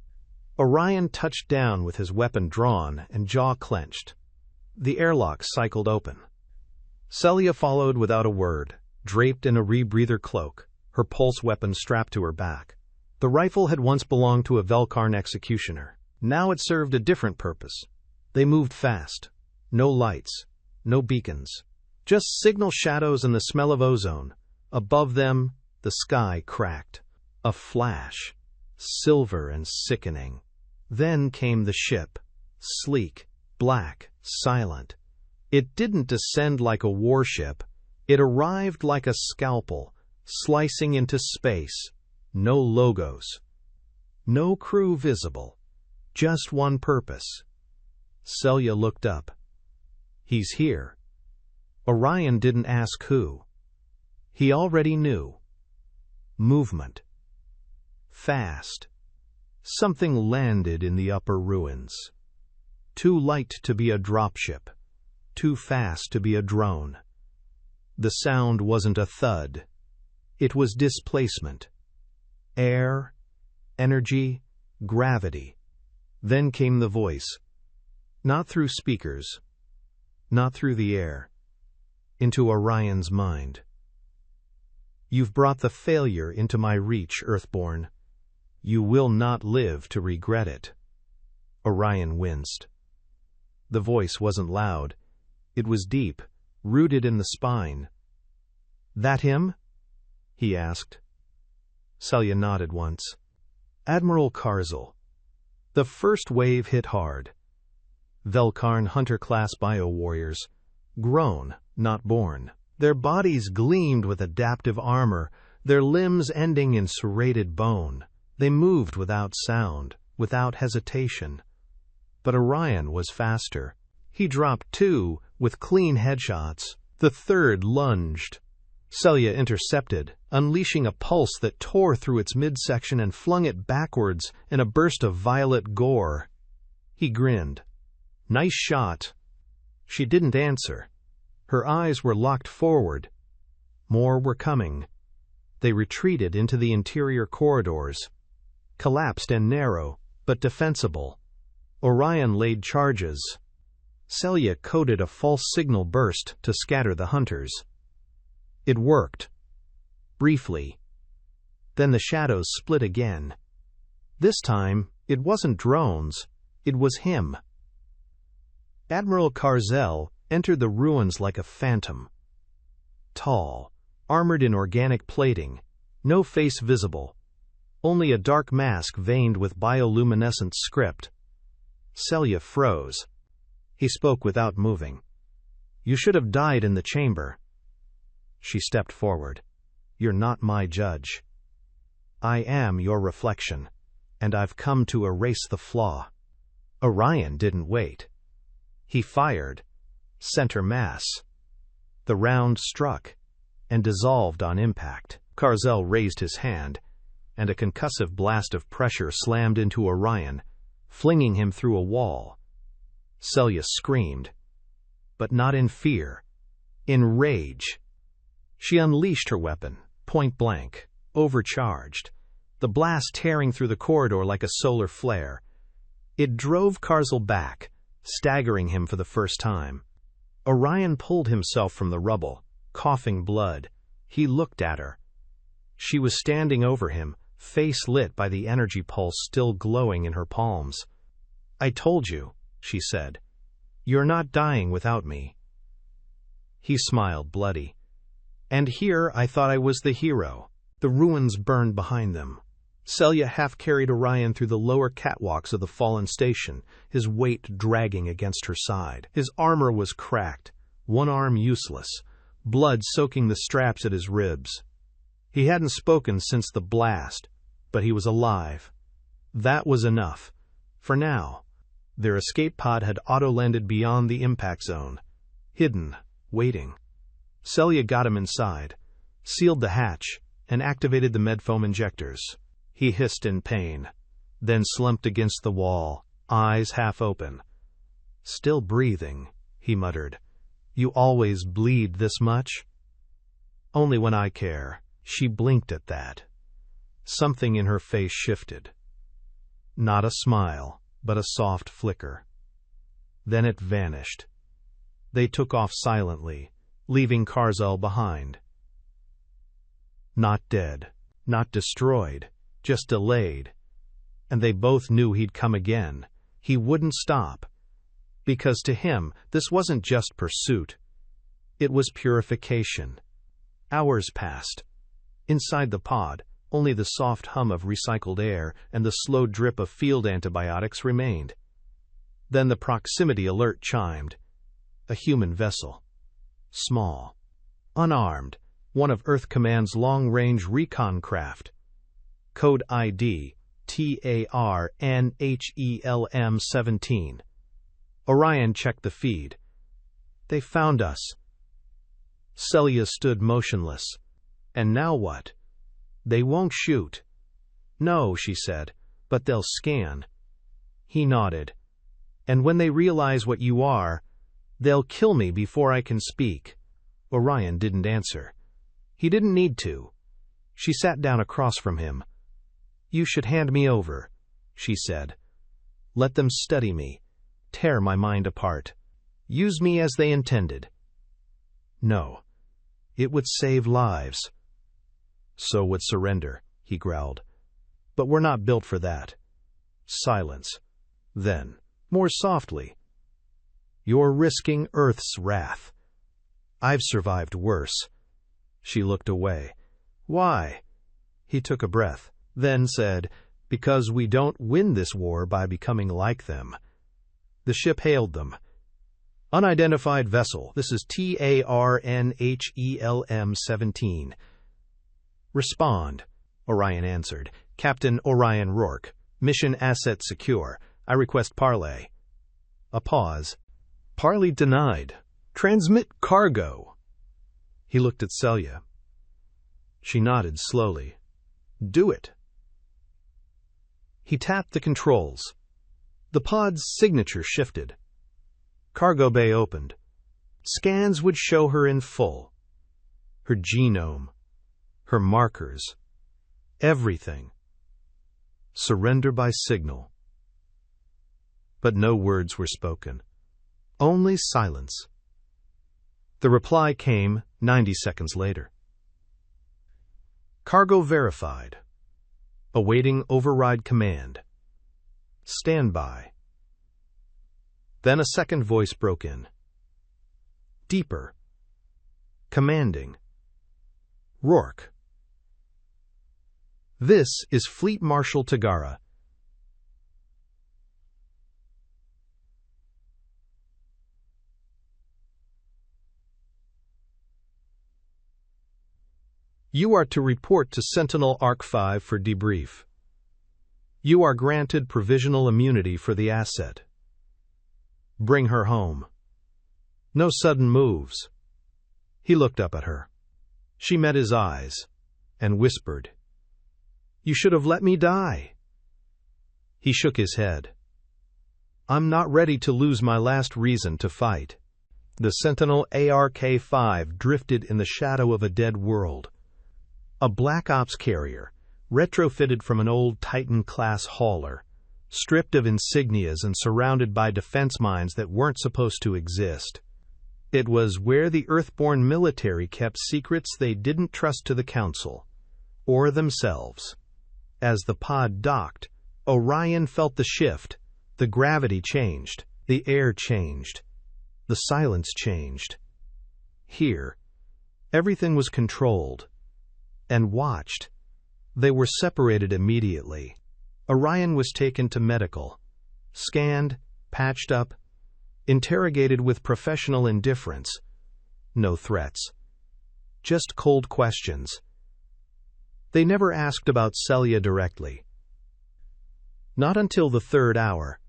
Orion touched down with his weapon drawn and jaw clenched. The airlock cycled open. Celia followed without a word, draped in a rebreather cloak, her pulse weapon strapped to her back. The rifle had once belonged to a Velkarn executioner. Now it served a different purpose. They moved fast. No lights. No beacons. Just signal shadows and the smell of ozone. Above them, the sky cracked. A flash. Silver and sickening. Then came the ship. Sleek, black, silent. It didn't descend like a warship. It arrived like a scalpel, slicing into space. No logos. No crew visible. Just one purpose. Celia looked up. He's here. Orion didn't ask who. He already knew. Movement. Fast. Something landed in the upper ruins. Too light to be a dropship. Too fast to be a drone. The sound wasn't a thud. It was displacement. Air, energy, gravity. Then came the voice. Not through speakers. Not through the air. Into Orion's mind. "You've brought the failure into my reach, Earthborn. You will not live to regret it." Orion winced. The voice wasn't loud. It was deep, rooted in the spine. "That him?" he asked. Celia nodded once. "Admiral Karzel." The first wave hit hard. Velkarn Hunter-class bio-warriors. Grown, not born. Their bodies gleamed with adaptive armor, their limbs ending in serrated bone. They moved without sound, without hesitation. But Orion was faster. He dropped two, with clean headshots. The third lunged. Celia intercepted, unleashing a pulse that tore through its midsection and flung it backwards in a burst of violet gore. He grinned. "Nice shot." She didn't answer. Her eyes were locked forward. More were coming. They retreated into the interior corridors. Collapsed and narrow, but defensible. Orion laid charges. Celia coded a false signal burst to scatter the hunters. It worked. Briefly. Then the shadows split again. This time, it wasn't drones. It was him. Admiral Karzel entered the ruins like a phantom. Tall, armored in organic plating, no face visible, only a dark mask veined with bioluminescent script. Celia froze. He spoke without moving. "You should have died in the chamber." She stepped forward. "You're not my judge. I am your reflection, and I've come to erase the flaw." Orion didn't wait. He fired. Center mass. The round struck and dissolved on impact. Karzel raised his hand, and a concussive blast of pressure slammed into Orion, flinging him through a wall. Celia screamed, but not in fear, in rage. She unleashed her weapon, point blank, overcharged, the blast tearing through the corridor like a solar flare. It drove Karzel back, staggering him for the first time. Orion pulled himself from the rubble, coughing blood. He looked at her. She was standing over him, face lit by the energy pulse still glowing in her palms. "I told you," she said. "You're not dying without me." He smiled, bloody. "And here I thought I was the hero." The ruins burned behind them. Celia half-carried Orion through the lower catwalks of the fallen station, his weight dragging against her side. His armor was cracked, one arm useless, blood soaking the straps at his ribs. He hadn't spoken since the blast, but he was alive. That was enough. For now. Their escape pod had auto-landed beyond the impact zone. Hidden, waiting. Celia got him inside, sealed the hatch, and activated the medfoam injectors. He hissed in pain, then slumped against the wall, eyes half open. "Still breathing," he muttered. "You always bleed this much?" "Only when I care." She blinked at that. Something in her face shifted. Not a smile, but a soft flicker. Then it vanished. They took off silently, leaving Karzel behind. Not dead, not destroyed, just delayed. And they both knew he'd come again. He wouldn't stop. Because to him, this wasn't just pursuit. It was purification. Hours passed. Inside the pod, only the soft hum of recycled air and the slow drip of field antibiotics remained. Then the proximity alert chimed. A human vessel. Small. Unarmed. One of Earth Command's long-range recon craft. Code ID, TARNHELM-17. Orion checked the feed. "They found us." Celia stood motionless. "And now what?" "They won't shoot." "No," she said, "but they'll scan." He nodded. "And when they realize what you are, they'll kill me before I can speak." Orion didn't answer. He didn't need to. She sat down across from him. "You should hand me over," she said. "Let them study me, tear my mind apart, use me as they intended." No. It would save lives. "So would surrender," he growled. "But we're not built for that." Silence. Then, more softly, "You're risking Earth's wrath." "I've survived worse." She looked away. "Why?" He took a breath, then said, "Because we don't win this war by becoming like them." The ship hailed them. "Unidentified vessel, this is TARNHELM-17. "Respond," Orion answered. "Captain Orion Rourke. Mission asset secure. I request parley." A pause. "Parley denied. Transmit cargo." He looked at Celia. She nodded slowly. "Do it." He tapped the controls. The pod's signature shifted. Cargo bay opened. Scans would show her in full. Her genome. Her markers. Everything. Surrender by signal. But no words were spoken. Only silence. The reply came 90 seconds later. Cargo verified. Awaiting override command. Stand by. Then a second voice broke in. Deeper. Commanding. Rourke. "This is Fleet Marshal Tagara. You are to report to Sentinel Arc 5 for debrief. You are granted provisional immunity for the asset. Bring her home. No sudden moves." He looked up at her. She met his eyes and whispered, "You should have let me die." He shook his head. "I'm not ready to lose my last reason to fight." The Sentinel ARK-5 drifted in the shadow of a dead world. A Black Ops carrier, retrofitted from an old Titan-class hauler, stripped of insignias and surrounded by defense mines that weren't supposed to exist. It was where the Earthborn military kept secrets they didn't trust to the Council, or themselves. As the pod docked, Orion felt the shift. The gravity changed, the air changed, the silence changed. Here, everything was controlled and watched. They were separated immediately. Orion was taken to medical, scanned, patched up, interrogated with professional indifference, No threats. Just cold questions. They never asked about Celia directly. Not until the 3rd hour.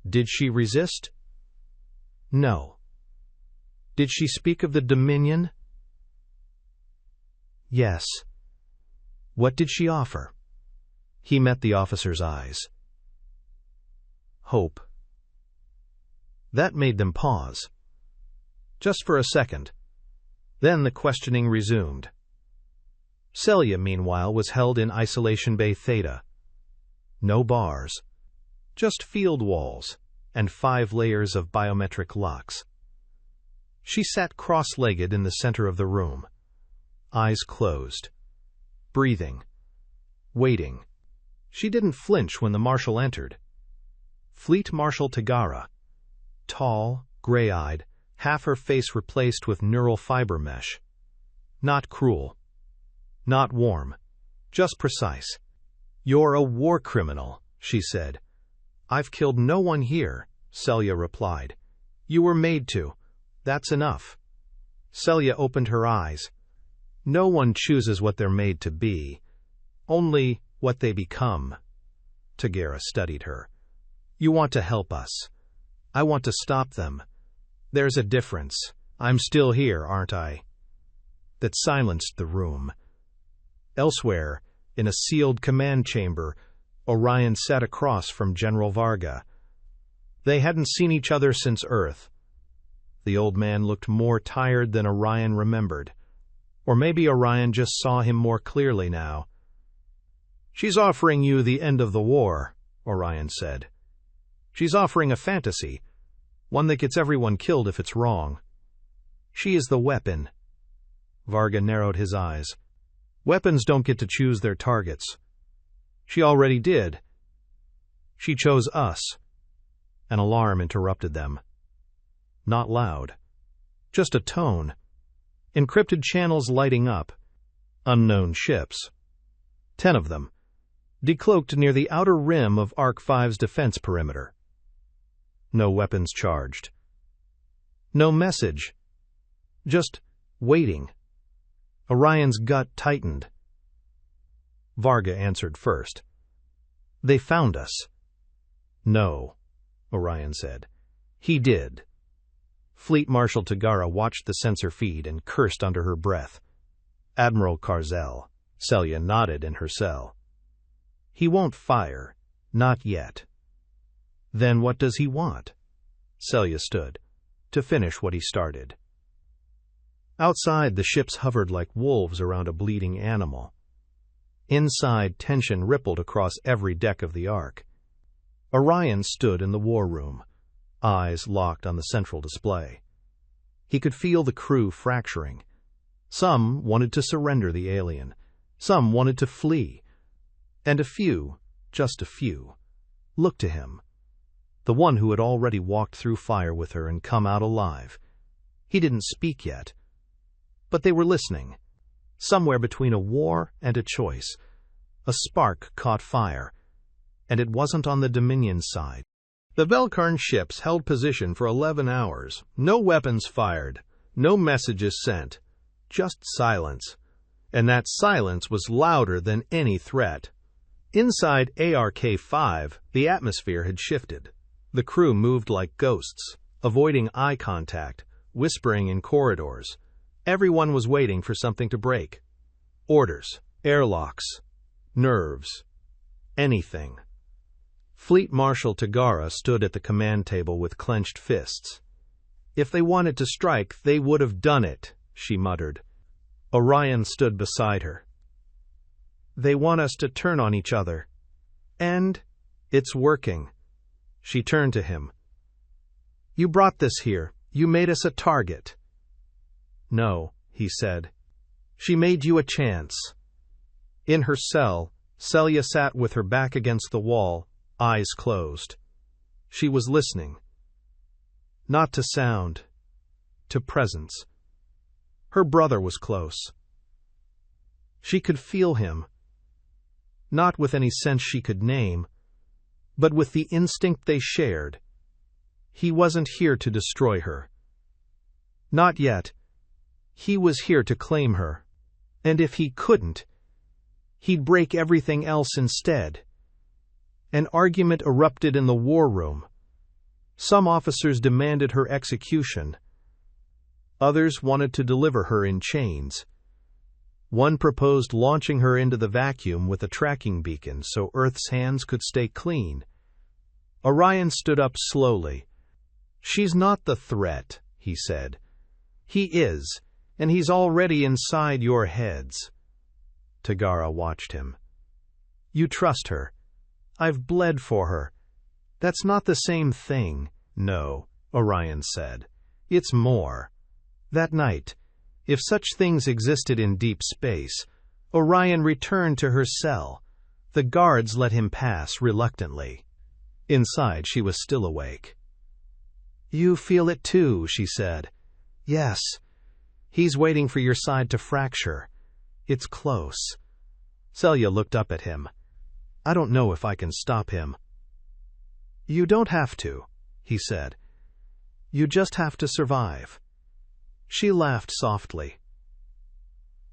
Did she resist? No. Did she speak of the Dominion? Yes. What did she offer? He met the officer's eyes. Hope. That made them pause. Just for a second. Then the questioning resumed. Celia, meanwhile, was held in Isolation Bay Theta. No bars. Just field walls and 5 layers of biometric locks. She sat cross-legged in the center of the room, eyes closed, breathing, waiting. She didn't flinch when the marshal entered. Fleet Marshal Tagara, tall, gray-eyed, half her face replaced with neural fiber mesh. Not cruel. Not warm. Just precise. "You're a war criminal," she said. "I've killed no one here," Celia replied. "You were made to. That's enough." Celia opened her eyes. "No one chooses what they're made to be. Only what they become." Tagara studied her. "You want to help us. I want to stop them. There's a difference. I'm still here, aren't I?" That silenced the room. Elsewhere, in a sealed command chamber, Orion sat across from General Varga. They hadn't seen each other since Earth. The old man looked more tired than Orion remembered. Or maybe Orion just saw him more clearly now. "She's offering you the end of the war," Orion said. "She's offering a fantasy, one that gets everyone killed if it's wrong. She is the weapon." Varga narrowed his eyes. "Weapons don't get to choose their targets. She already did. She chose us." An alarm interrupted them. Not loud. Just a tone. Encrypted channels lighting up. Unknown ships. 10 of them. Decloaked near the outer rim of Arc 5's defense perimeter. No weapons charged. No message. Just waiting. Orion's gut tightened. Varga answered first. "They found us." "No," Orion said. "He did." Fleet Marshal Tagara watched the sensor feed and cursed under her breath. "Admiral Carzel." Celia nodded in her cell. "He won't fire. Not yet." "Then what does he want?" Celia stood. "To finish what he started." Outside, the ships hovered like wolves around a bleeding animal. Inside, tension rippled across every deck of the Ark. Orion stood in the war room, eyes locked on the central display. He could feel the crew fracturing. Some wanted to surrender the alien. Some wanted to flee. And a few, just a few, looked to him. The one who had already walked through fire with her and come out alive. He didn't speak yet. But they were listening. Somewhere between a war and a choice, a spark caught fire, and it wasn't on the Dominion side. The Velkarn ships held position for 11 hours. No weapons fired, no messages sent, just silence. And that silence was louder than any threat. Inside ARK-5, the atmosphere had shifted. The crew moved like ghosts, avoiding eye contact, whispering in corridors. Everyone was waiting for something to break. Orders, airlocks, nerves, anything. Fleet Marshal Tagara stood at the command table with clenched fists. "If they wanted to strike, they would have done it," she muttered. Orion stood beside her. "They want us to turn on each other. And it's working." She turned to him. "You brought this here. You made us a target." "No," he said. "She made you a chance." In her cell, Celia sat with her back against the wall, eyes closed. She was listening. Not to sound, to presence. Her brother was close. She could feel him. Not with any sense she could name, but with the instinct they shared. He wasn't here to destroy her. Not yet, He was here to claim her. And if he couldn't, he'd break everything else instead. An argument erupted in the war room. Some officers demanded her execution. Others wanted to deliver her in chains. One proposed launching her into the vacuum with a tracking beacon so Earth's hands could stay clean. Orion stood up slowly. "She's not the threat," he said. "He is, and he's already inside your heads." Tagara watched him. "You trust her. I've bled for her." "That's not the same thing." "No," Orion said. "It's more." That night, if such things existed in deep space, Orion returned to her cell. The guards let him pass reluctantly. Inside, she was still awake. "You feel it too," she said. "Yes. He's waiting for your side to fracture. It's close." Celia looked up at him. "I don't know if I can stop him." "You don't have to," he said. "You just have to survive." She laughed softly.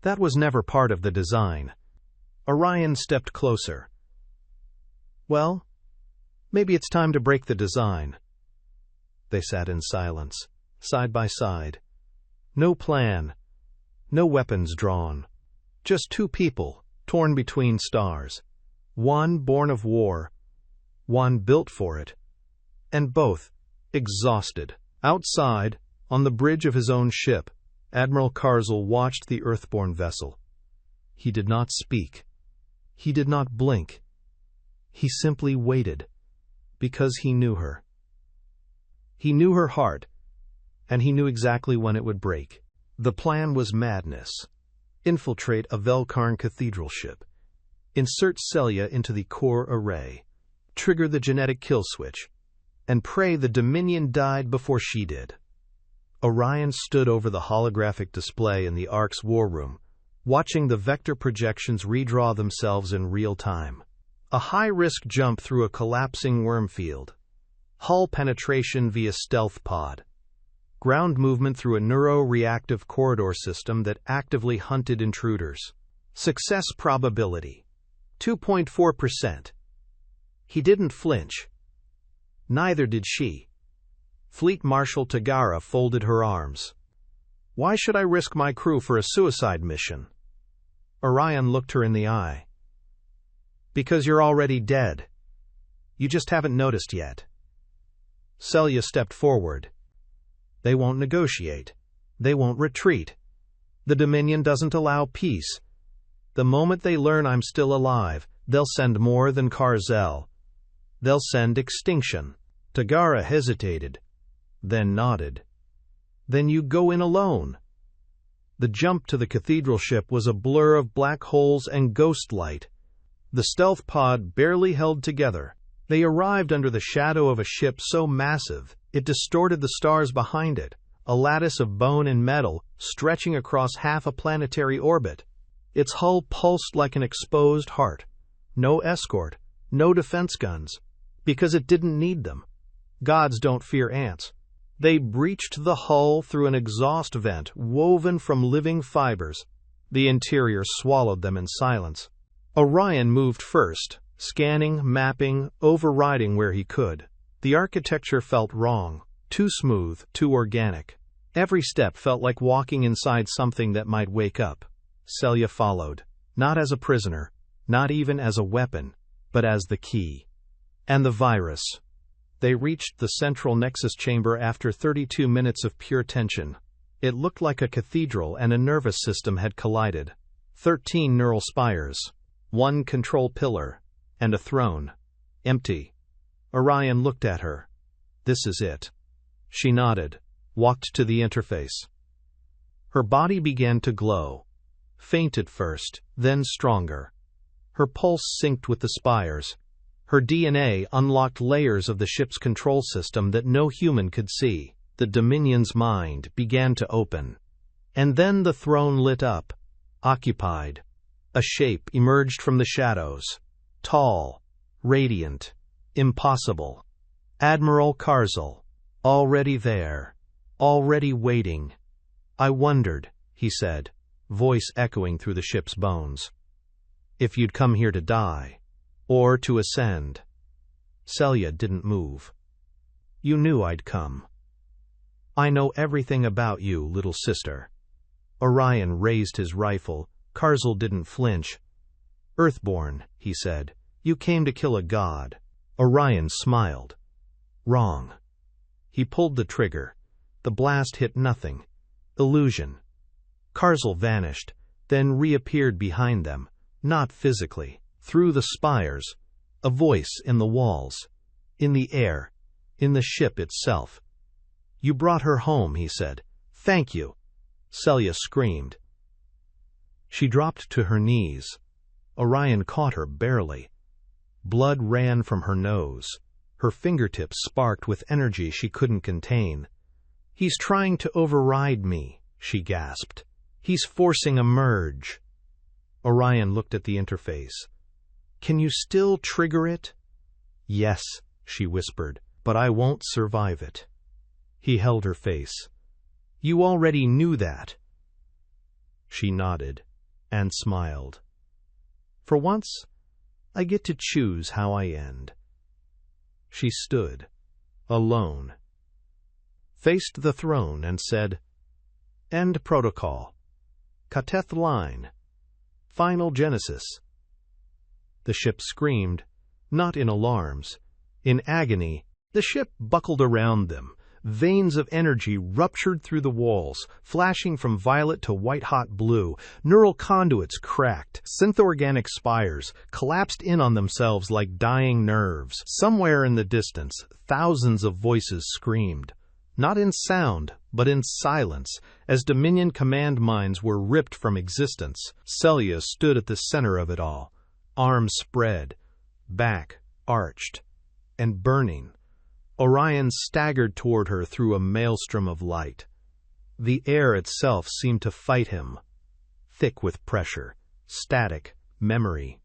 That was never part of the design. Orion stepped closer. "Well, maybe it's time to break the design." They sat in silence, side by side. No plan, no weapons drawn. Just two people, torn between stars. One born of war, one built for it. And both exhausted. Outside, on the bridge of his own ship, Admiral Karzal watched the Earthborn vessel. He did not speak. He did not blink. He simply waited, because he knew her. He knew her heart, and he knew exactly when it would break. The plan was madness. Infiltrate a Velkarn cathedral ship. Insert Celia into the core array. Trigger the genetic kill switch. And pray the Dominion died before she did. Orion stood over the holographic display in the Ark's war room, watching the vector projections redraw themselves in real time. A high-risk jump through a collapsing worm field. Hull penetration via stealth pod. Ground movement through a neuro-reactive corridor system that actively hunted intruders. Success probability: 2.4%. He didn't flinch. Neither did she. Fleet Marshal Tagara folded her arms. "Why should I risk my crew for a suicide mission?" Orion looked her in the eye. "Because you're already dead. You just haven't noticed yet." Celia stepped forward. "They won't negotiate. They won't retreat. The Dominion doesn't allow peace. The moment they learn I'm still alive, they'll send more than Karzal. They'll send extinction." Tagara hesitated, then nodded. "Then you go in alone." The jump to the cathedral ship was a blur of black holes and ghost light. The stealth pod barely held together. They arrived under the shadow of a ship so massive it distorted the stars behind it, a lattice of bone and metal stretching across half a planetary orbit. Its hull pulsed like an exposed heart. No escort, no defense guns, because it didn't need them. Gods don't fear ants. They breached the hull through an exhaust vent woven from living fibers. The interior swallowed them in silence. Orion moved first, scanning, mapping, overriding where he could. The architecture felt wrong, too smooth, too organic. Every step felt like walking inside something that might wake up. Celia followed, not as a prisoner, not even as a weapon, but as the key. And the virus. They reached the central nexus chamber after 32 minutes of pure tension. It looked like a cathedral and a nervous system had collided. 13 neural spires, one control pillar, and a throne. Empty. Orion looked at her. "This is it." She nodded, walked to the interface. Her body began to glow. Faint at first, then stronger. Her pulse synced with the spires. Her DNA unlocked layers of the ship's control system that no human could see. The Dominion's mind began to open. And then the throne lit up, occupied. A shape emerged from the shadows. Tall, radiant, impossible. Admiral Karzal. Already there. Already waiting. "I wondered," he said, voice echoing through the ship's bones. If you'd come here to die, or to ascend. Celia didn't move. You knew I'd come. I know everything about you, little sister. Orion raised his rifle. Karzal didn't flinch. Earthborn, he said. You came to kill a god. Orion smiled. Wrong. He pulled the trigger. The blast hit nothing. Illusion. Karzal vanished, then reappeared behind them, not physically, through the spires, a voice in the walls, in the air, in the ship itself. You brought her home, he said. Thank you. Celia screamed. She dropped to her knees. Orion caught her barely. Blood ran from her nose. Her fingertips sparked with energy she couldn't contain. He's trying to override me, she gasped. He's forcing a merge. Orion looked at the interface. Can you still trigger it? Yes, she whispered, but I won't survive it. He held her face. You already knew that. She nodded and smiled. For once, I get to choose how I end. She stood, alone, faced the throne and said, End protocol. Kateth line. Final genesis. The ship screamed, not in alarms, in agony. The ship buckled around them. Veins of energy ruptured through the walls, flashing from violet to white-hot blue. Neural conduits cracked. Synth-organic spires collapsed in on themselves like dying nerves. Somewhere in the distance, thousands of voices screamed. Not in sound, but in silence, as Dominion command minds were ripped from existence. Celia stood at the center of it all, arms spread, back arched, and burning. Orion staggered toward her through a maelstrom of light. The air itself seemed to fight him, thick with pressure, static, memory.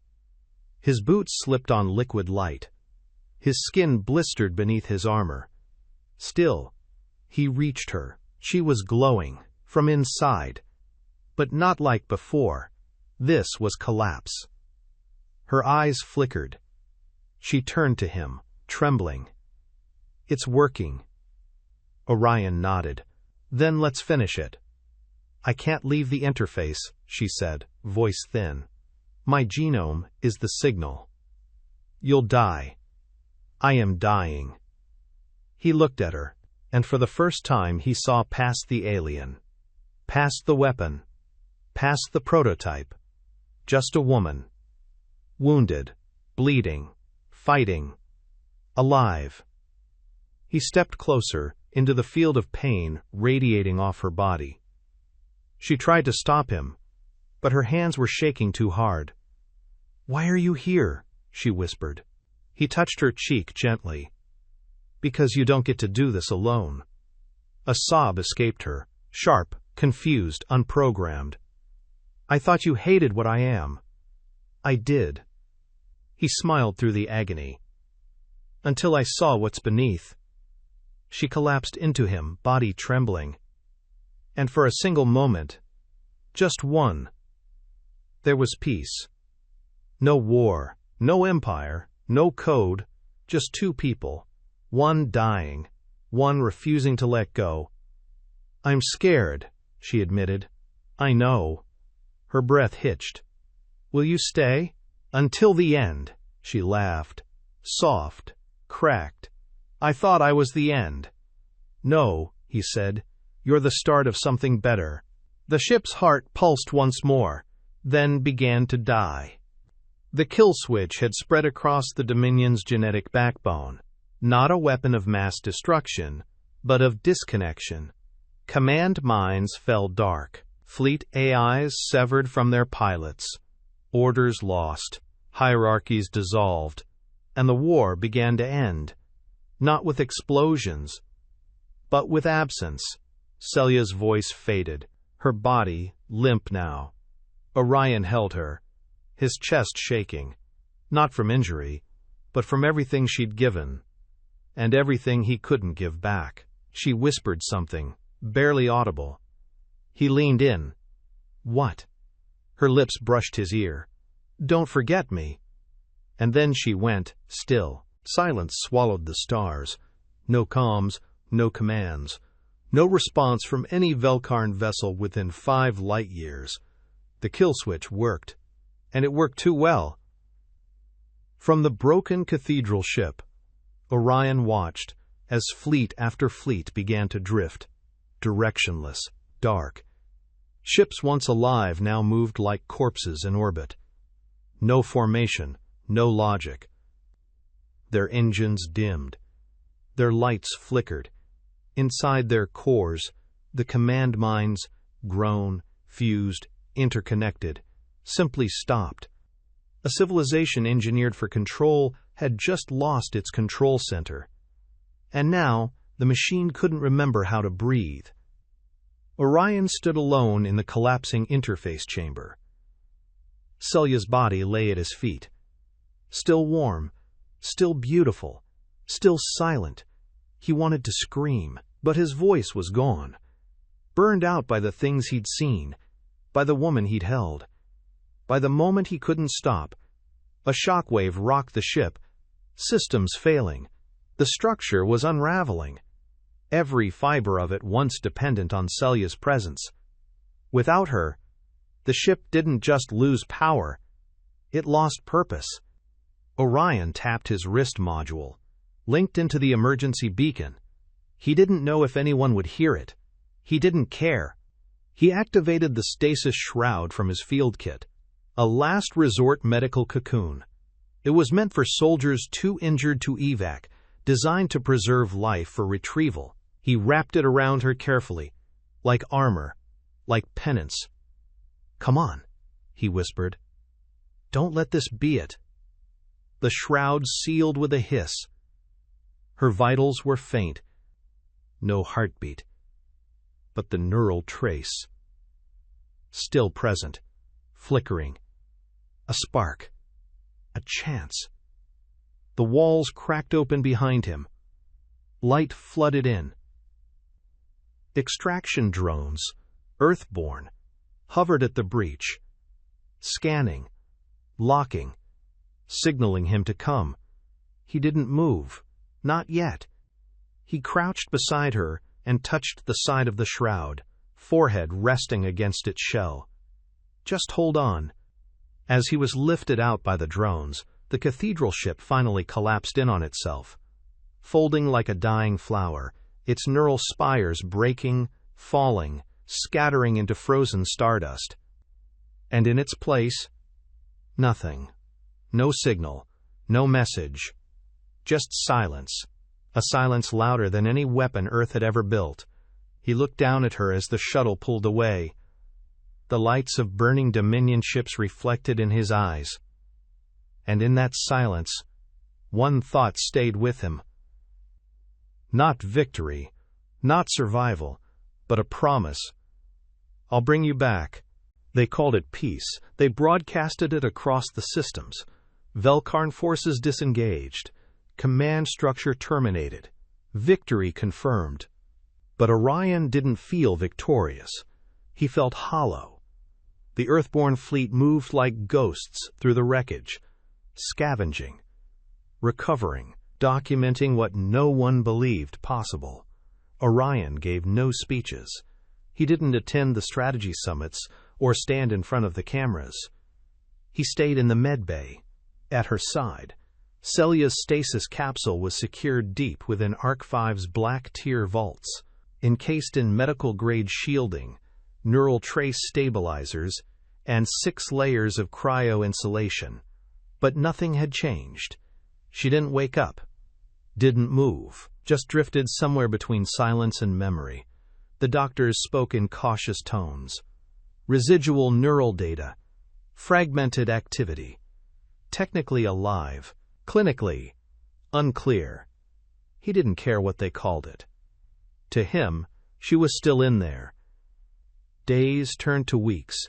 His boots slipped on liquid light. His skin blistered beneath his armor. Still, he reached her. She was glowing, from inside. But not like before. This was collapse. Her eyes flickered. She turned to him, trembling. It's working. Orion nodded. Then let's finish it. I can't leave the interface, she said, voice thin. My genome is the signal. You'll die. I am dying. He looked at her, and for the first time he saw past the alien, past the weapon, past the prototype. Just a woman. Wounded, bleeding, fighting, alive. He stepped closer, into the field of pain radiating off her body. She tried to stop him, but her hands were shaking too hard. Why are you here? She whispered. He touched her cheek gently. Because you don't get to do this alone. A sob escaped her, sharp, confused, unprogrammed. I thought you hated what I am. I did. He smiled through the agony. Until I saw what's beneath. She collapsed into him, body trembling. And for a single moment, just one, there was peace. No war, no empire, no code, just two people, one dying, one refusing to let go. I'm scared, she admitted. I know. Her breath hitched. Will you stay? Until the end, she laughed. Soft, cracked. I thought I was the end. No, he said. You're the start of something better. The ship's heart pulsed once more, then began to die. The kill switch had spread across the Dominion's genetic backbone. Not a weapon of mass destruction, but of disconnection. Command minds fell dark. Fleet AIs severed from their pilots. Orders lost. Hierarchies dissolved. And the war began to end. Not with explosions, but with absence. Celia's voice faded, her body limp now. Orion held her, his chest shaking, not from injury, but from everything she'd given, and everything he couldn't give back. She whispered something, barely audible. He leaned in, What? Her lips brushed his ear. Don't forget me. And then she went, still. Silence swallowed the stars. No comms, no commands. No response from any Velkarn vessel within 5 light years. The kill switch worked. And it worked too well. From the broken cathedral ship, Orion watched as fleet after fleet began to drift, directionless, dark. Ships once alive now moved like corpses in orbit. No formation, no logic. Their engines dimmed. Their lights flickered. Inside their cores, the command minds, grown, fused, interconnected, simply stopped. A civilization engineered for control had just lost its control center. And now, the machine couldn't remember how to breathe. Orion stood alone in the collapsing interface chamber. Celia's body lay at his feet. Still warm, still beautiful, still silent. He wanted to scream, but his voice was gone. Burned out by the things he'd seen, by the woman he'd held. By the moment he couldn't stop, a shockwave rocked the ship, systems failing. The structure was unraveling. Every fiber of it once dependent on Celia's presence. Without her, the ship didn't just lose power, it lost purpose. Orion tapped his wrist module, linked into the emergency beacon. He didn't know if anyone would hear it. He didn't care. He activated the stasis shroud from his field kit, a last resort medical cocoon. It was meant for soldiers too injured to evac, designed to preserve life for retrieval. He wrapped it around her carefully, like armor, like penance. "Come on," he whispered. "Don't let this be it." The shroud sealed with a hiss. Her vitals were faint. No heartbeat. But the neural trace. Still present, flickering. A spark. A chance. The walls cracked open behind him. Light flooded in. Extraction drones, Earthborn, hovered at the breach, scanning, locking, signaling him to come. He didn't move, not yet. He crouched beside her and touched the side of the shroud, forehead resting against its shell. Just hold on. As he was lifted out by the drones, the cathedral ship finally collapsed in on itself, folding like a dying flower, its neural spires breaking, falling, scattering into frozen stardust. And in its place, nothing. No signal, no message. Just silence. A silence louder than any weapon Earth had ever built. He looked down at her as the shuttle pulled away. The lights of burning Dominion ships reflected in his eyes. And in that silence, one thought stayed with him. Not victory, not survival, but a promise. "I'll bring you back." They called it peace. They broadcasted it across the systems. Velkarn forces disengaged. Command structure terminated. Victory confirmed. But Orion didn't feel victorious. He felt hollow. The Earthborn fleet moved like ghosts through the wreckage, scavenging, recovering, documenting what no one believed possible. Orion gave no speeches. He didn't attend the strategy summits or stand in front of the cameras. He stayed in the med bay, at her side. Celia's stasis capsule was secured deep within Arc 5's black tier vaults, encased in medical-grade shielding, neural trace stabilizers, and 6 layers of cryo-insulation. But nothing had changed. She didn't wake up, didn't move, just drifted somewhere between silence and memory. The doctors spoke in cautious tones. Residual neural data, fragmented activity, technically alive, clinically unclear. He didn't care what they called it. To him, she was still in there. Days turned to weeks.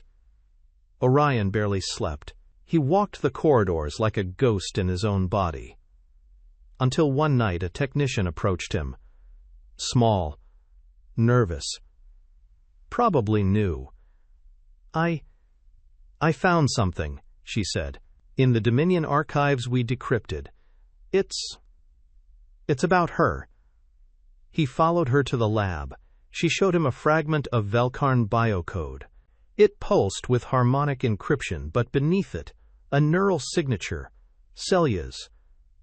Orion barely slept. He walked the corridors like a ghost in his own body. Until one night a technician approached him. Small, nervous, probably new. I found something, she said. In the Dominion archives we decrypted. It's about her. He followed her to the lab. She showed him a fragment of Velkarn biocode. It pulsed with harmonic encryption, but beneath it, a neural signature, Celia's,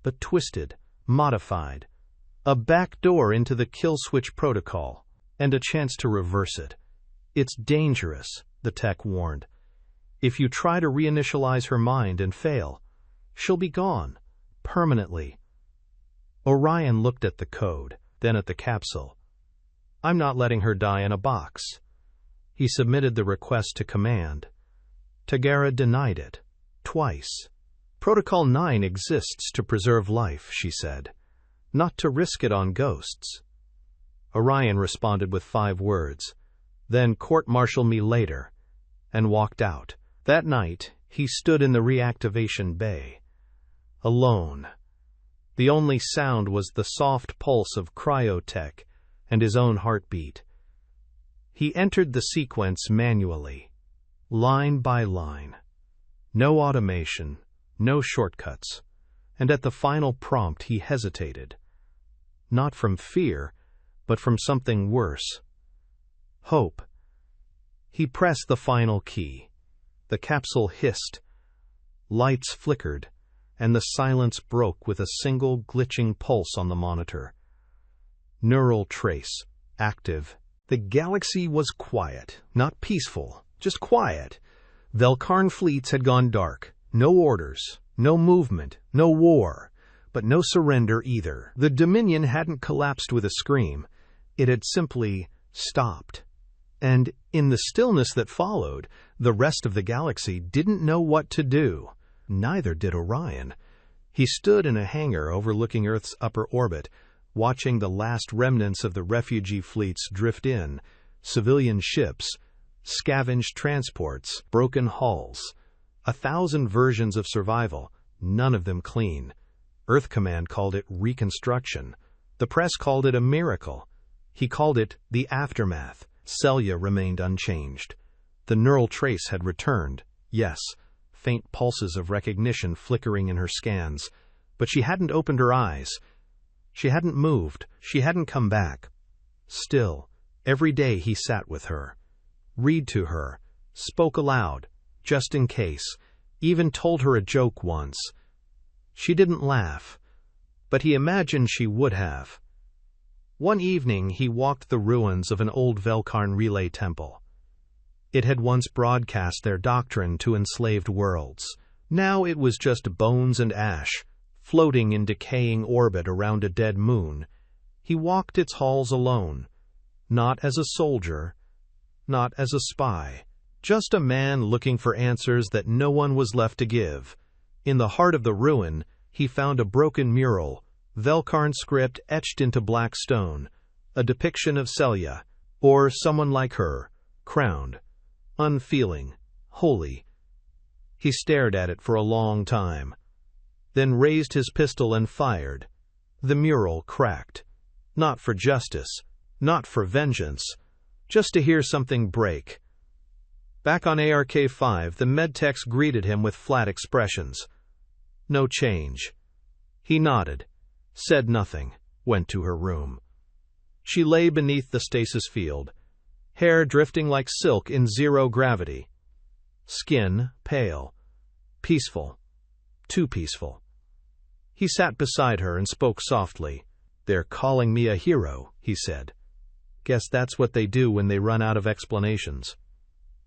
but twisted, modified. A back door into the kill switch protocol, and a chance to reverse it. It's dangerous, the tech warned. If you try to reinitialize her mind and fail, she'll be gone, permanently. Orion looked at the code, then at the capsule. I'm not letting her die in a box. He submitted the request to command. Tagara denied it, twice. Protocol 9 exists to preserve life, she said, not to risk it on ghosts. Orion responded with 5 words, then court-martial me later, and walked out. That night, he stood in the reactivation bay, alone. The only sound was the soft pulse of cryotech and his own heartbeat. He entered the sequence manually, line by line. No automation, no shortcuts, and at the final prompt he hesitated. Not from fear, but from something worse. Hope. He pressed the final key. The capsule hissed. Lights flickered, and the silence broke with a single glitching pulse on the monitor. Neural trace, active. The galaxy was quiet, not peaceful, just quiet. Velkarn fleets had gone dark. No orders, no movement, no war, but no surrender either. The Dominion hadn't collapsed with a scream. It had simply stopped. And in the stillness that followed, the rest of the galaxy didn't know what to do. Neither did Orion. He stood in a hangar overlooking Earth's upper orbit, watching the last remnants of the refugee fleets drift in, civilian ships, scavenged transports, broken hulls. 1,000 versions of survival, none of them clean. Earth Command called it reconstruction. The press called it a miracle. He called it the aftermath. Celia remained unchanged. The neural trace had returned, yes, faint pulses of recognition flickering in her scans, but she hadn't opened her eyes. She hadn't moved. She hadn't come back. Still, every day he sat with her, read to her, spoke aloud, just in case, even told her a joke once. She didn't laugh, but he imagined she would have. One evening he walked the ruins of an old Velkarn relay temple. It had once broadcast their doctrine to enslaved worlds. Now it was just bones and ash, floating in decaying orbit around a dead moon. He walked its halls alone, not as a soldier, not as a spy, just a man looking for answers that no one was left to give. In the heart of the ruin, he found a broken mural, Velkarn script etched into black stone, a depiction of Celia, or someone like her, crowned, unfeeling, holy. He stared at it for a long time, then raised his pistol and fired. The mural cracked. Not for justice, not for vengeance, just to hear something break. Back on ARK-5, the medtechs greeted him with flat expressions. No change. He nodded, said nothing, went to her room. She lay beneath the stasis field, hair drifting like silk in zero gravity. Skin pale, peaceful, too peaceful. He sat beside her and spoke softly. "They're calling me a hero," he said. "Guess that's what they do when they run out of explanations."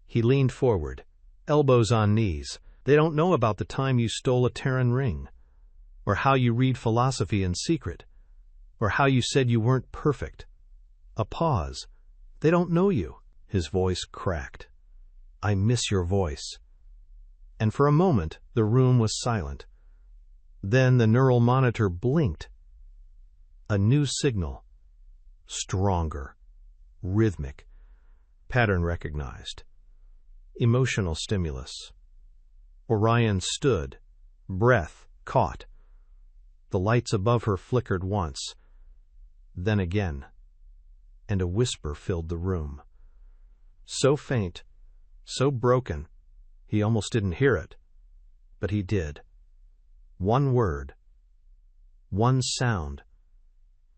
He leaned forward, elbows on knees. "They don't know about the time you stole a Terran ring, or how you read philosophy in secret, or how you said you weren't perfect." A pause. "They don't know you." His voice cracked. "I miss your voice." And for a moment, the room was silent. Then the neural monitor blinked. A new signal. Stronger. Rhythmic. Pattern recognized. Emotional stimulus. Orion stood, breath caught. The lights above her flickered once, then again, and a whisper filled the room. So faint, so broken, he almost didn't hear it. But he did. One word, one sound,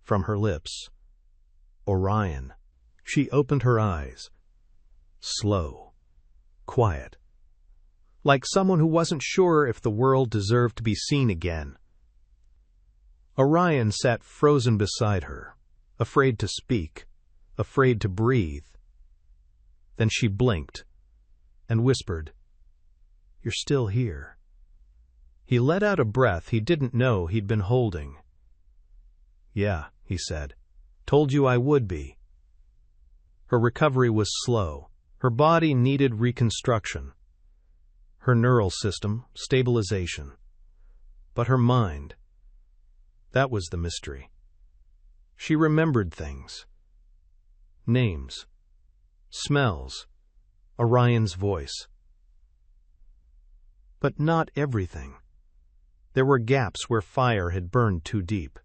from her lips. Orion. She opened her eyes. Slow, quiet, like someone who wasn't sure if the world deserved to be seen again. Orion sat frozen beside her, afraid to speak, afraid to breathe. Then she blinked and whispered, "You're still here." He let out a breath he didn't know he'd been holding. "Yeah," he said. "Told you I would be." Her recovery was slow. Her body needed reconstruction. Her neural system, stabilization. But her mind, that was the mystery. She remembered things. Names. Smells. Orion's voice. But not everything. There were gaps where fire had burned too deep.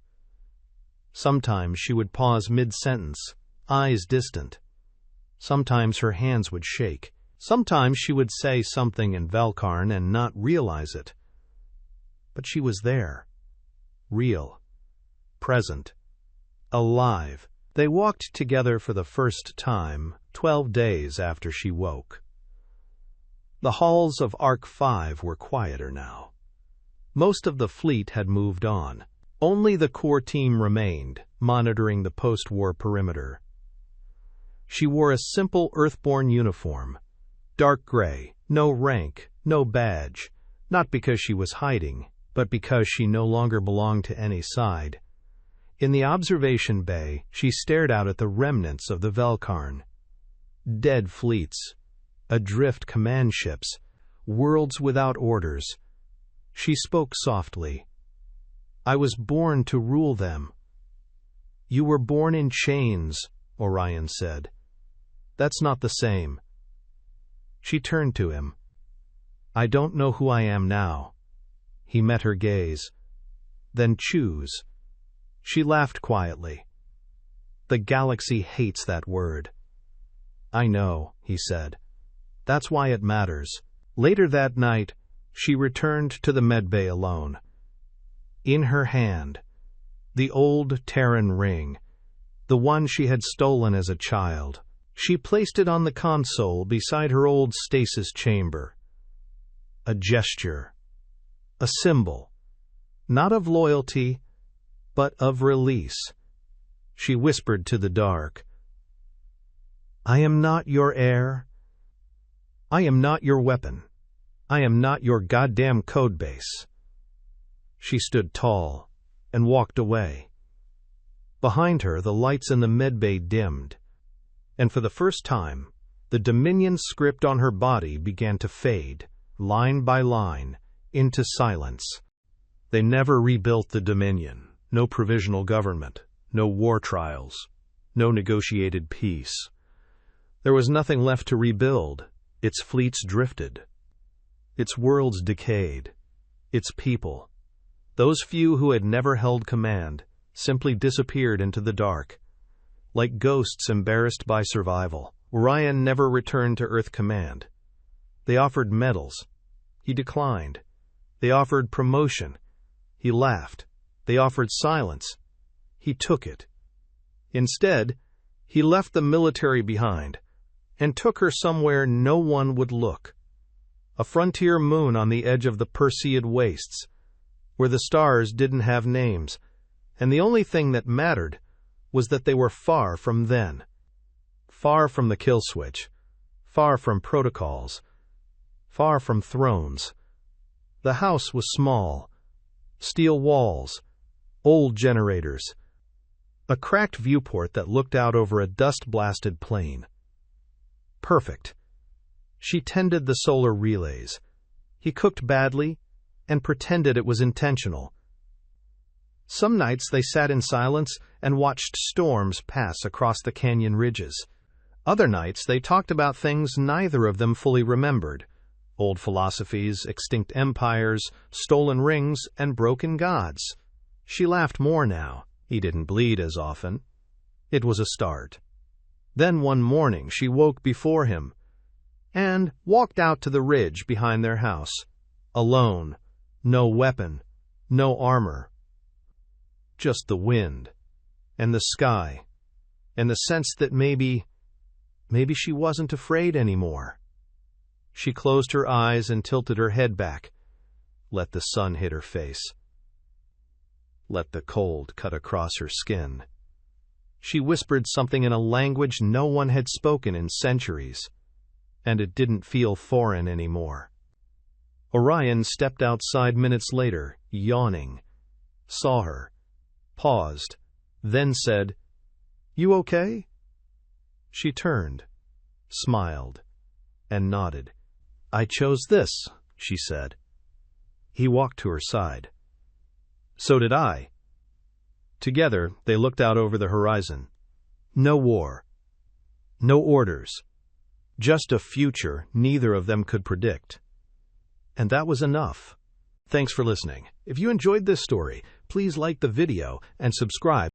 Sometimes she would pause mid-sentence, eyes distant. Sometimes her hands would shake. Sometimes she would say something in Valkarn and not realize it. But she was there. Real. Present. Alive. They walked together for the first time 12 days after she woke. The halls of Arc 5 were quieter now. Most of the fleet had moved on. Only the core team remained, monitoring the post-war perimeter. She wore a simple Earthborn uniform. Dark gray, no rank, no badge, not because she was hiding, but because she no longer belonged to any side. In the observation bay, she stared out at the remnants of the Valkarn. Dead fleets, adrift command ships, worlds without orders. She spoke softly. "I was born to rule them." "You were born in chains," Orion said. "That's not the same." She turned to him. "I don't know who I am now." He met her gaze. "Then choose." She laughed quietly. "The galaxy hates that word." "I know," he said. "That's why it matters." Later that night, she returned to the medbay alone. In her hand, the old Terran ring, the one she had stolen as a child. She placed it on the console beside her old stasis chamber. A gesture. A symbol. Not of loyalty, but of release. She whispered to the dark, "I am not your heir. I am not your weapon. I am not your goddamn codebase." She stood tall and walked away. Behind her, the lights in the medbay dimmed, and for the first time, the Dominion script on her body began to fade, line by line, into silence. They never rebuilt the Dominion. No provisional government, no war trials, no negotiated peace. There was nothing left to rebuild. Its fleets drifted. Its worlds decayed. Its people, those few who had never held command, simply disappeared into the dark. Like ghosts embarrassed by survival, Orion never returned to Earth Command. They offered medals. He declined. They offered promotion. He laughed. They offered silence. He took it. Instead, he left the military behind and took her somewhere no one would look. A frontier moon on the edge of the Perseid wastes, where the stars didn't have names, and the only thing that mattered was that they were far from then. Far from the kill switch, far from protocols, far from thrones. The house was small. Steel walls, old generators, a cracked viewport that looked out over a dust-blasted plain. Perfect. She tended the solar relays. He cooked badly and pretended it was intentional. Some nights they sat in silence and watched storms pass across the canyon ridges. Other nights they talked about things neither of them fully remembered. Old philosophies, extinct empires, stolen rings, and broken gods. She laughed more now. He didn't bleed as often. It was a start. Then one morning she woke before him. and walked out to the ridge behind their house. Alone. No weapon. No armor. Just the wind. And the sky. And the sense that maybe she wasn't afraid anymore. She closed her eyes and tilted her head back. Let the sun hit her face. Let the cold cut across her skin. She whispered something in a language no one had spoken in centuries, and it didn't feel foreign anymore. Orion stepped outside minutes later, yawning, saw her, paused, then said, "You okay?" She turned, smiled, and nodded. "I chose this," she said. He walked to her side. "So did I." Together, they looked out over the horizon. No war. No orders. Just a future neither of them could predict. And that was enough. Thanks for listening. If you enjoyed this story, please like the video and subscribe.